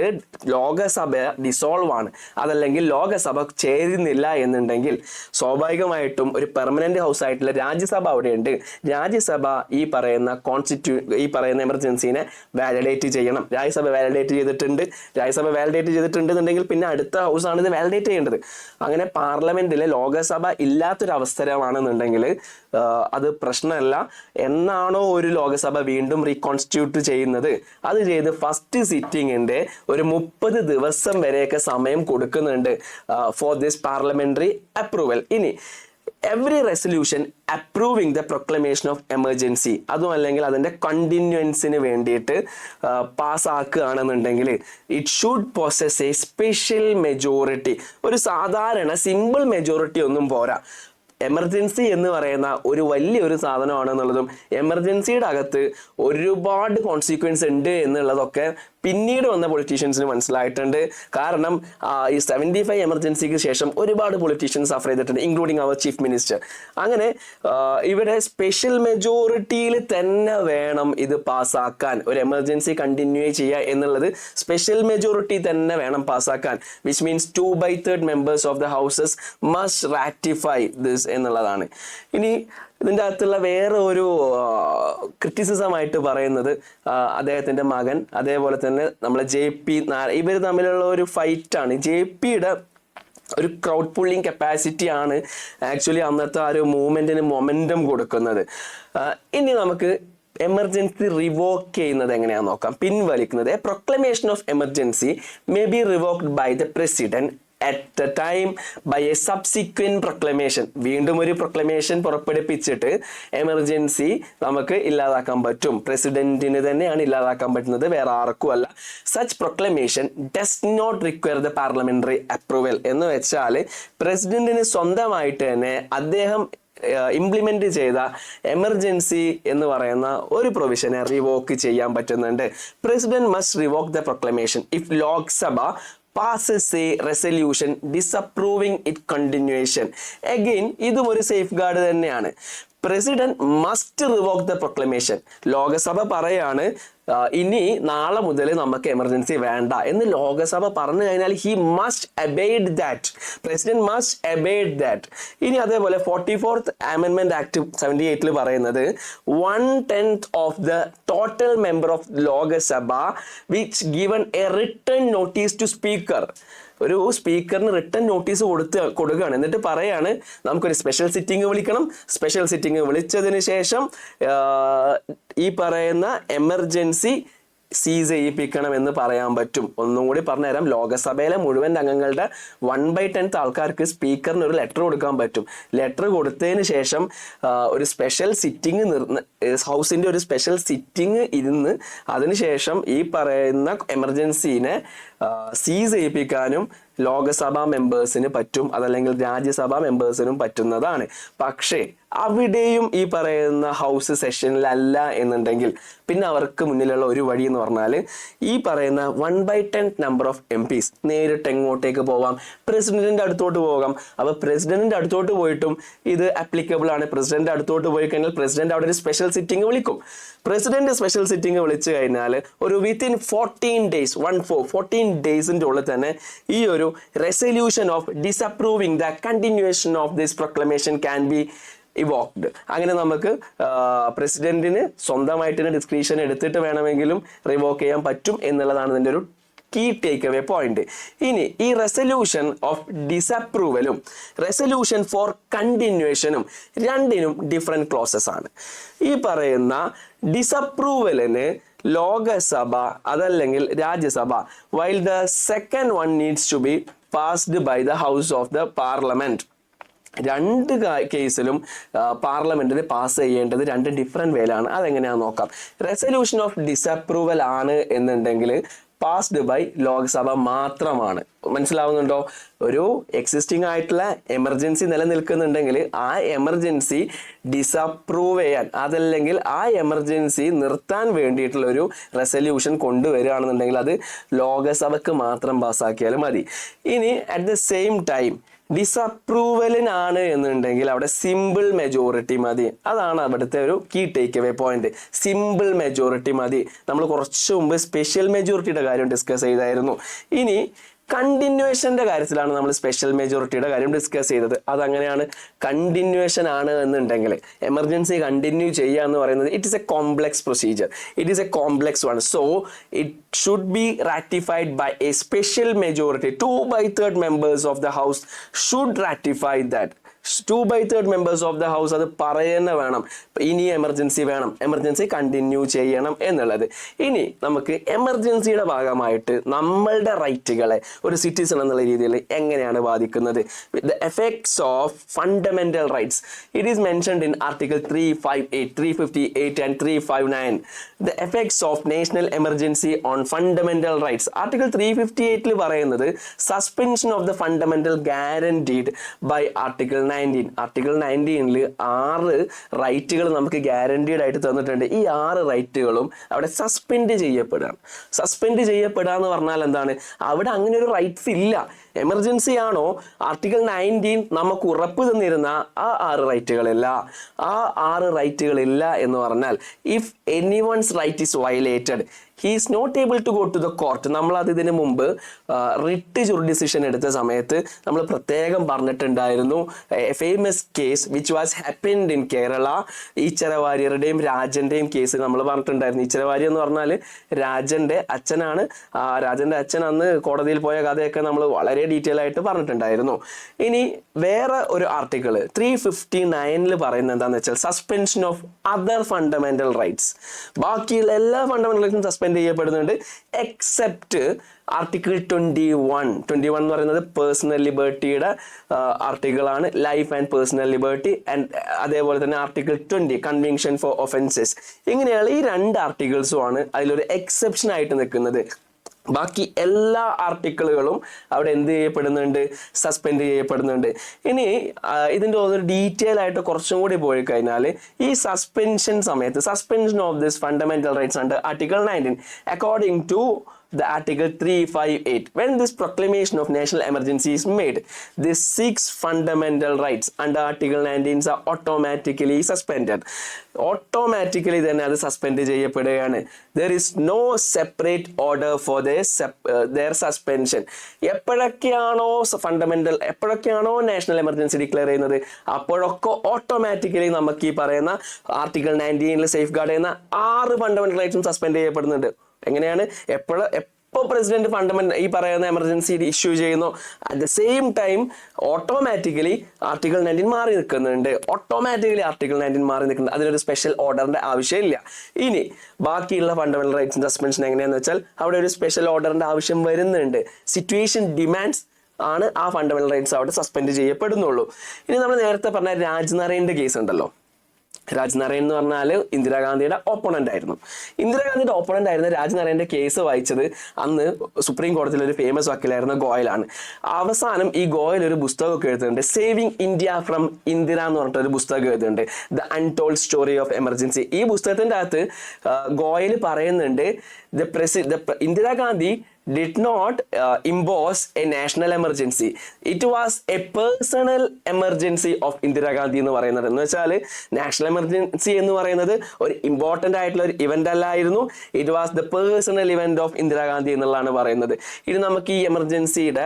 ലോകസഭ ഡിസോൾവ് ആണ്, അതല്ലെങ്കിൽ ലോകസഭ ചേരുന്നില്ല എന്നുണ്ടെങ്കിൽ സ്വാഭാവികമായിട്ടും ഒരു പെർമനന്റ് ഹൗസ് ആയിട്ടുള്ള രാജ്യസഭ അവിടെയുണ്ട്. രാജ്യസഭ ഈ പറയുന്ന എമർജൻസിനെ വാലിഡേറ്റ് ചെയ്യണം. രാജ്യസഭ വാലിഡേറ്റ് ചെയ്തിട്ടുണ്ടെന്നുണ്ടെങ്കിൽ പിന്നെ അടുത്ത ഹൗസാണ് ഇത് വാലിഡേറ്റ് ചെയ്യേണ്ടത്. അങ്ങനെ പാർലമെന്റിലെ ലോകസഭ ഇല്ലാത്തൊരു അവസരമാണെന്നുണ്ടെങ്കിൽ അത് പ്രശ്നമല്ല. എന്നാണോ ഒരു ലോകസഭ വീണ്ടും റീകോൺസ്റ്റിറ്റ്യൂട്ട് ചെയ്യുന്നത് അത് ചെയ്ത് ഫസ്റ്റ് സിറ്റിങ്ങിന്റെ ഒരു 30 ദിവസം വരെയൊക്കെ സമയം കൊടുക്കുന്നുണ്ട് ഫോർ ദിസ് പാർലമെന്ററി അപ്രൂവൽ. ഇനി every resolution approving the proclamation of emergency, അതും അല്ലെങ്കിൽ അതിൻ്റെ കണ്ടിന്യൂൻസിന് വേണ്ടിയിട്ട് പാസ്സാക്കുകയാണെന്നുണ്ടെങ്കിൽ it should possess a special majority. ഒരു സാധാരണ സിമ്പിൾ മെജോറിറ്റി ഒന്നും പോരാ. എമർജൻസി എന്ന് പറയുന്ന ഒരു വലിയൊരു സാധനമാണെന്നുള്ളതും എമർജൻസിയുടെ അകത്ത് ഒരുപാട് കോൺസിക്വൻസ് ഉണ്ട് എന്നുള്ളതൊക്കെ പിന്നീട് വന്ന പൊളിറ്റീഷ്യൻസിന് മനസ്സിലായിട്ടുണ്ട്. കാരണം ഈ 75 എമർജൻസിക്ക് ശേഷം ഒരുപാട് പൊളിറ്റീഷ്യൻസ് സഫർ ചെയ്തിട്ടുണ്ട്, ഇൻക്ലൂഡിങ് അവർ ചീഫ് മിനിസ്റ്റർ. അങ്ങനെ ഇവിടെ സ്പെഷ്യൽ മെജോറിറ്റിയിൽ തന്നെ വേണം ഇത് പാസ്സാക്കാൻ. ഒരു എമർജൻസി കണ്ടിന്യൂ ചെയ്യുക എന്നുള്ളത് സ്പെഷ്യൽ മെജോറിറ്റി തന്നെ വേണം പാസ്സാക്കാൻ. Which means 2/3 members of the houses must ratify this എന്നുള്ളതാണ്. ഇനി ഇതിൻ്റെ അകത്തുള്ള വേറെ ഒരു ക്രിറ്റിസിസമായിട്ട് പറയുന്നത് അദ്ദേഹത്തിൻ്റെ മകൻ, അതേപോലെ തന്നെ നമ്മളെ JP, ഇവർ തമ്മിലുള്ള ഒരു ഫൈറ്റാണ്. JPയുടെ ഒരു ക്രൗഡ് പുള്ളിങ് കപ്പാസിറ്റി ആണ് ആക്ച്വലി അന്നത്തെ ആ ഒരു മൂവ്മെന്റിന് മൊമെന്റം കൊടുക്കുന്നത്. ഇനി നമുക്ക് എമർജൻസി റിവോക്ക് ചെയ്യുന്നത് എങ്ങനെയാണെന്ന് നോക്കാം. പിൻവലിക്കുന്നത്. A proclamation of emergency may be revoked by the president at the time by a subsequent proclamation. വീണ്ടും ഒരു പ്രൊക്ലമേഷൻ പുറപ്പെടുപ്പിച്ചിട്ട് എമർജൻസി നമുക്ക് ഇല്ലാതാക്കാൻ പറ്റും. പ്രസിഡന്റിന് തന്നെയാണ് ഇല്ലാതാക്കാൻ പറ്റുന്നത്, വേറെ ആർക്കും അല്ല. Such proclamation does not require the parliamentary approval എന്ന് വെച്ചാൽ പ്രസിഡന്റിന് സ്വന്തമായിട്ട് തന്നെ അദ്ദേഹം ഇംപ്ലിമെന്റ് ചെയ്ത എമർജൻസി എന്ന് പറയുന്ന ഒരു പ്രൊവിഷനെ റിവോക്ക് ചെയ്യാൻ പറ്റുന്നുണ്ട്. President must revoke the proclamation if Lok Sabha passes a resolution disapproving its continuation. Again, ഇതും ഒരു സേഫ് ഗാർഡ് തന്നെയാണ്. President must revoke the proclamation. Lok Sabha പറയാണ് ഇനി നാളെ മുതൽ നമുക്ക് എമർജൻസി വേണ്ട എന്ന് ലോകസഭ പറഞ്ഞു കഴിഞ്ഞാൽ he must abide that, president must abide that. ഇനി അതേപോലെ 44th Amendment Act 78 പറയുന്നത് 1/10 of the total member of Lok Sabha which given a written notice to speaker. ഒരു സ്പീക്കറിന് റിട്ടൺ നോട്ടീസ് കൊടുക്കുകയാണ്. എന്നിട്ട് പറയാണ് നമുക്കൊരു സ്പെഷ്യൽ സിറ്റിംഗ് വിളിക്കണം. സ്പെഷ്യൽ സിറ്റിംഗ് വിളിച്ചതിന് ശേഷം ഈ പറയുന്ന എമർജൻസി സീസ് ചെയ്യിപ്പിക്കണം എന്ന് പറയാൻ പറ്റും. ഒന്നും കൂടി പറഞ്ഞുതരാം. ലോകസഭയിലെ മുഴുവൻ അംഗങ്ങളുടെ 1/10 ആൾക്കാർക്ക് സ്പീക്കറിന് ഒരു ലെറ്റർ കൊടുക്കാൻ പറ്റും. ലെറ്റർ കൊടുത്തതിന് ശേഷം ഒരു സ്പെഷ്യൽ സിറ്റിംഗ് ഹൗസിന്റെ ഒരു സ്പെഷ്യൽ സിറ്റിംഗ് ഇരുന്ന് അതിനുശേഷം ഈ പറയുന്ന എമർജൻസീനെ സീസ് ചെയ്യിപ്പിക്കാനും ലോകസഭാ മെമ്പേഴ്സിന് പറ്റും, അതല്ലെങ്കിൽ രാജ്യസഭാ മെമ്പേഴ്സിനും പറ്റുന്നതാണ്. പക്ഷേ അവിടെയും ഈ പറയുന്ന ഹൗസ് സെഷനിലല്ല എന്നുണ്ടെങ്കിൽ പിന്നെ അവർക്ക് മുന്നിലുള്ള ഒരു വഴി എന്ന് പറഞ്ഞാൽ ഈ പറയുന്ന 1/10 നമ്പർ ഓഫ് MPs നേരിട്ട് എങ്ങോട്ടേക്ക് പോവാം, പ്രസിഡന്റിന്റെ അടുത്തോട്ട് പോകാം. അപ്പൊ പ്രസിഡന്റിന്റെ അടുത്തോട്ട് പോയിട്ടും ഇത് ആപ്ലിക്കബിൾ ആണ്. പ്രസിഡന്റ് അടുത്തോട്ട് പോയി കഴിഞ്ഞാൽ പ്രസിഡന്റ് അവിടെ ഒരു സ്പെഷ്യൽ സിറ്റിംഗ് വിളിക്കും. പ്രസിഡന്റ് സ്പെഷ്യൽ സിറ്റിംഗ് വിളിച്ചു കഴിഞ്ഞാൽ ഒരു വിത്തിൻ 14 ഡേയ്സിന്റെ ഉള്ളിൽ തന്നെ ഈ ഒരു resolution of disapproving the continuation of this proclamation can be evoked. അങ്ങനെ നമുക്ക് പ്രസിഡന്റിന് സ്വന്തമായിട്ട് ഡിസ്ക്രിപ്ഷൻ എടുത്തിട്ട് വേണമെങ്കിലും റിവോക്ക് ചെയ്യാൻ പറ്റും എന്നുള്ളതാണ് ഇതിന്റെ ഒരു കീ ടേക്ക് അവേ പോയിന്റ്. ഇനി ഈ റെസൊല്യൂഷൻ ഓഫ് ഡിസപ്രൂവലും റെസൊല്യൂഷൻ ഫോർ കണ്ടിന്യൂവേഷനും രണ്ടിനും ഡിഫറെന്റ് ക്ലോസസ് ആണ്. ഈ പറയുന്ന ഡിസപ്രൂവലിന് ലോകസഭ അതല്ലെങ്കിൽ Rajya Sabha, while the second one needs to be passed by the house of the parliament. രണ്ട് കേസിലും പാർലമെന്റിന് പാസ് ചെയ്യേണ്ടത് രണ്ട് ഡിഫറെന്റ് വേലാണ്. അതെങ്ങനെയാണെന്ന് നോക്കാം. റെസൊല്യൂഷൻ ഓഫ് ഡിസപ്രൂവൽ ആണ് എന്നുണ്ടെങ്കിൽ പാസ്ഡ് ബൈ ലോക്സഭ മാത്രമാണ്. മനസ്സിലാവുന്നുണ്ടോ? ഒരു എക്സിസ്റ്റിംഗ് ആയിട്ടുള്ള എമർജൻസി നിലനിൽക്കുന്നുണ്ടെങ്കിൽ ആ എമർജൻസി ഡിസപ്രൂവ് ചെയ്യാൻ അതല്ലെങ്കിൽ ആ എമർജൻസി നിർത്താൻ വേണ്ടിയിട്ടുള്ള ഒരു റെസൊല്യൂഷൻ കൊണ്ടുവരികയാണെന്നുണ്ടെങ്കിൽ അത് ലോകസഭക്ക് മാത്രം പാസ്സാക്കിയാലും മതി. ഇനി അറ്റ് ദ സെയിം ടൈം ഡിസപ്രൂവലിനാണ് എന്നുണ്ടെങ്കിൽ അവിടെ സിമ്പിൾ മെജോറിറ്റി മതി. അതാണ് അവിടുത്തെ ഒരു key take away point. Simple majority മതി. നമ്മൾ കുറച്ച് മുമ്പ് സ്പെഷ്യൽ മെജോറിറ്റിയുടെ കാര്യം ഡിസ്കസ് ചെയ്തായിരുന്നു. ഇനി കണ്ടിന്യൂവേഷന്റെ കാര്യത്തിലാണ് നമ്മൾ സ്പെഷ്യൽ മെജോറിറ്റിയുടെ കാര്യം ഡിസ്കസ് ചെയ്തത്. അതങ്ങനെയാണ്. കണ്ടിന്യൂവേഷൻ ആണ് എന്നുണ്ടെങ്കിൽ എമർജൻസി കണ്ടിന്യൂ ചെയ്യുക എന്ന് പറയുന്നത് it is A complex procedure. It is A complex one. So it should be ratified by a special majority. 2/3 members of the house should ratify that. 2/3 members of the house അത് പറയുന്ന വേണം. ഇനി emergency വേണം, emergency continue ചെയ്യണം എന്നുള്ളത്. ഇനി നമുക്ക് എമർജൻസിയുടെ ഭാഗമായിട്ട് നമ്മളുടെ റൈറ്റുകളെ ഒരു സിറ്റിസൺ എന്നുള്ള രീതിയിൽ എങ്ങനെയാണ് ബാധിക്കുന്നത്? The effects of fundamental rights it is mentioned in article 358, 358 and 359. The effects of national emergency on fundamental rights. Article 358 പറയുന്നത് suspension of the fundamental guaranteed by article 19. Article 19 6 റൈറ്റുകൾ നമുക്ക് ഗ്യാരണ്ടീഡ് ആയിട്ട് തന്നിട്ടുണ്ട്. ഈ 6 റൈറ്റുകളും അവിടെ സസ്പെൻഡ് ചെയ്യപ്പെടുകയാണ്. സസ്പെൻഡ് ചെയ്യപ്പെടുക എന്ന് പറഞ്ഞാൽ എന്താണ്? അവിടെ അങ്ങനെ ഒരു റൈറ്റ്സ് ഇല്ല. എമർജൻസി ആണോ ആർട്ടിക്കിൾ 19 നമുക്ക് ഉറപ്പ് തന്നിരുന്ന ആ 6 റൈറ്റുകളില്ല. ആ 6 റൈറ്റുകളില്ല എന്ന് പറഞ്ഞാൽ if anyone's right is violated he is not able to go to the court. നമ്മൾ അത് ഇതിന് മുമ്പ് റിട്ട് ജുറിഡിസിഷൻ എടുത്ത സമയത്ത് നമ്മൾ പ്രത്യേകം പറഞ്ഞിട്ടുണ്ടായിരുന്നു. Famous case which was happened in Kerala. ഈച്ചരവാര്യരുടെയും രാജന്റെയും കേസ് നമ്മൾ പറഞ്ഞിട്ടുണ്ടായിരുന്നു. ഈച്ചരവാര്യ എന്ന് പറഞ്ഞാൽ രാജന്റെ അച്ഛനാണ്. രാജന്റെ അച്ഛൻ അന്ന് കോടതിയിൽ പോയ കഥയൊക്കെ നമ്മൾ വളരെ ഡീറ്റെയിൽ ആയിട്ട് പറഞ്ഞിട്ടുണ്ടായിരുന്നു. ഇനി വേറെ ഒരു ആർട്ടിക്കിൾ 359 പറയുന്നത് എന്താണെന്ന് വെച്ചാൽ suspension of other fundamental rights. ബാക്കിയുള്ള എല്ലാ ഫണ്ടമെന്റൽ റൈറ്റ്സും സസ്പെൻഡ് ചെയ്യപ്പെടുന്നുണ്ട് എക്സെപ്റ്റ് ആർട്ടിക്കിൾ 21 എന്ന് പറയുന്നത് പേഴ്സണൽ ലിബർട്ടിയുടെ ആർട്ടിക്കിളാണ്. Life and personal liberty. And അതേപോലെ തന്നെ ആർട്ടിക്കിൾ 20 കൺവിക്ഷൻ ഫോർ ഒഫൻസസ്. ഇങ്ങനെയുള്ള ഈ 2 ആർട്ടിക്കിൾസും ആണ് അതിലൊരു എക്സെപ്ഷൻ ആയിട്ട് നിൽക്കുന്നത്. ബാക്കി എല്ലാ ആർട്ടിക്കിളുകളും അവിടെ എന്ത് ചെയ്യപ്പെടുന്നുണ്ട്? സസ്പെൻഡ് ചെയ്യപ്പെടുന്നുണ്ട്. ഇനി ഇതിൻ്റെ ഒരു ഡീറ്റെയിൽ ആയിട്ട് കുറച്ചും കൂടി പോയി കഴിഞ്ഞാൽ ഈ സസ്പെൻഷൻ സമയത്ത് suspension of this fundamental rights under article 19 according to the article 358, when this proclamation of national emergency is made, these 6 fundamental rights under article 19 are automatically suspended. Automatically then അത് suspend ചെയ്യപ്പെടുകയാണ്. There is no separate order for their suspension. എപ്പോഴൊക്കെയാണോ national emergency declare ചെയ്യുന്നത് അപ്പോഴൊക്കെ automatically നമുക്ക് ഈ പറയുന്ന article 19 safe guard ചെയ്യുന്ന 6 fundamental റൈറ്റ്സും സസ്പെൻഡ് ചെയ്യപ്പെടുന്നുണ്ട്. എങ്ങനെയാണ്? എപ്പോൾ പ്രസിഡന്റ് ഫണ്ടമെന്റൽ ഈ പറയുന്ന എമർജൻസി ഇഷ്യൂ ചെയ്യുന്നു at the same time automatically article 19 മാറി നിൽക്കുന്നുണ്ട്. അതിനൊരു സ്പെഷ്യൽ ഓർഡറിന്റെ ആവശ്യമില്ല. ഇനി ബാക്കിയുള്ള ഫണ്ടമെന്റൽ റൈറ്റ്സ് സസ്പെൻഷൻ എങ്ങനെയാന്ന് വെച്ചാൽ അവിടെ ഒരു സ്പെഷ്യൽ ഓർഡറിന്റെ ആവശ്യം വരുന്നുണ്ട്. സിറ്റുവേഷൻ ഡിമാൻഡ്സ് ആണ് ആ ഫണ്ടമെന്റൽ റൈറ്റ്സ് അവിടെ സസ്പെൻഡ് ചെയ്യപ്പെടുന്നുള്ളൂ. ഇനി നമ്മൾ നേരത്തെ പറഞ്ഞ രാജ്നാരായണന്റെ കേസ് ഉണ്ടല്ലോ, രാജ് നരേൻ എന്ന് പറഞ്ഞാൽ ഇന്ദിരാഗാന്ധിയുടെ ഓപ്പണന്റ് ആയിരുന്നു. ഇന്ദിരാഗാന്ധിയുടെ ഓപ്പണന്റ് ആയിരുന്ന രാജ് നരേന്റെ കേസ് വായിച്ചത് അന്ന് സുപ്രീം കോടതിയിൽ ഒരു ഫേമസ് വക്കീലായിരുന്ന ഗോയലാണ്. അവസാനം ഈ ഗോയൽ ഒരു പുസ്തകമൊക്കെ എഴുതുന്നുണ്ട്, സേവിങ് ഇന്ത്യ ഫ്രം ഇന്ദിര എന്ന് പറഞ്ഞിട്ട് ഒരു പുസ്തകം എഴുതുന്നുണ്ട്, the untold story of emergency. ഈ പുസ്തകത്തിന്റെ അകത്ത് ഗോയൽ പറയുന്നുണ്ട്, Indira Gandhi did not impose a national emergency. It was a personal emergency of Indira Gandhi എന്ന് പറയുന്നത്. എന്ന് വെച്ചാൽ നാഷണൽ എമർജൻസി എന്ന് പറയുന്നത് ഒരു ഇമ്പോർട്ടൻ്റ് ആയിട്ടുള്ള ഒരു ഇവന്റ് അല്ലായിരുന്നു, it was the personal event of Indira Gandhi എന്നുള്ളതാണ് പറയുന്നത്. ഇനി നമുക്ക് ഈ എമർജൻസിയുടെ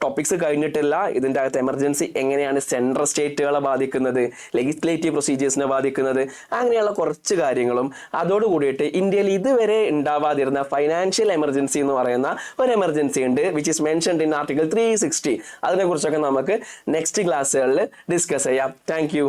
ടോപ്പിക്സ് കഴിഞ്ഞിട്ടില്ല. ഇതിൻ്റെ അകത്ത് എമർജൻസി എങ്ങനെയാണ് സെൻട്രൽ സ്റ്റേറ്റുകളെ ബാധിക്കുന്നത്, ലെജിസ്ലേറ്റീവ് പ്രൊസീജിയേഴ്സിനെ ബാധിക്കുന്നത്, അങ്ങനെയുള്ള കുറച്ച് കാര്യങ്ങളും അതോടുകൂടിയിട്ട് ഇന്ത്യയിൽ ഇതുവരെ ഉണ്ടാവാതിരുന്ന ഫൈനാൻഷ്യൽ എമർജൻസി എന്ന് പറയുന്ന ഒരു എമർജൻസി ഉണ്ട്, which is mentioned in article 360. അതിനെ കുറിച്ചൊക്കെ നമുക്ക് നെക്സ്റ്റ് ക്ലാസ്സുകളിൽ ഡിസ്കസ് ചെയ്യാം. Thank you.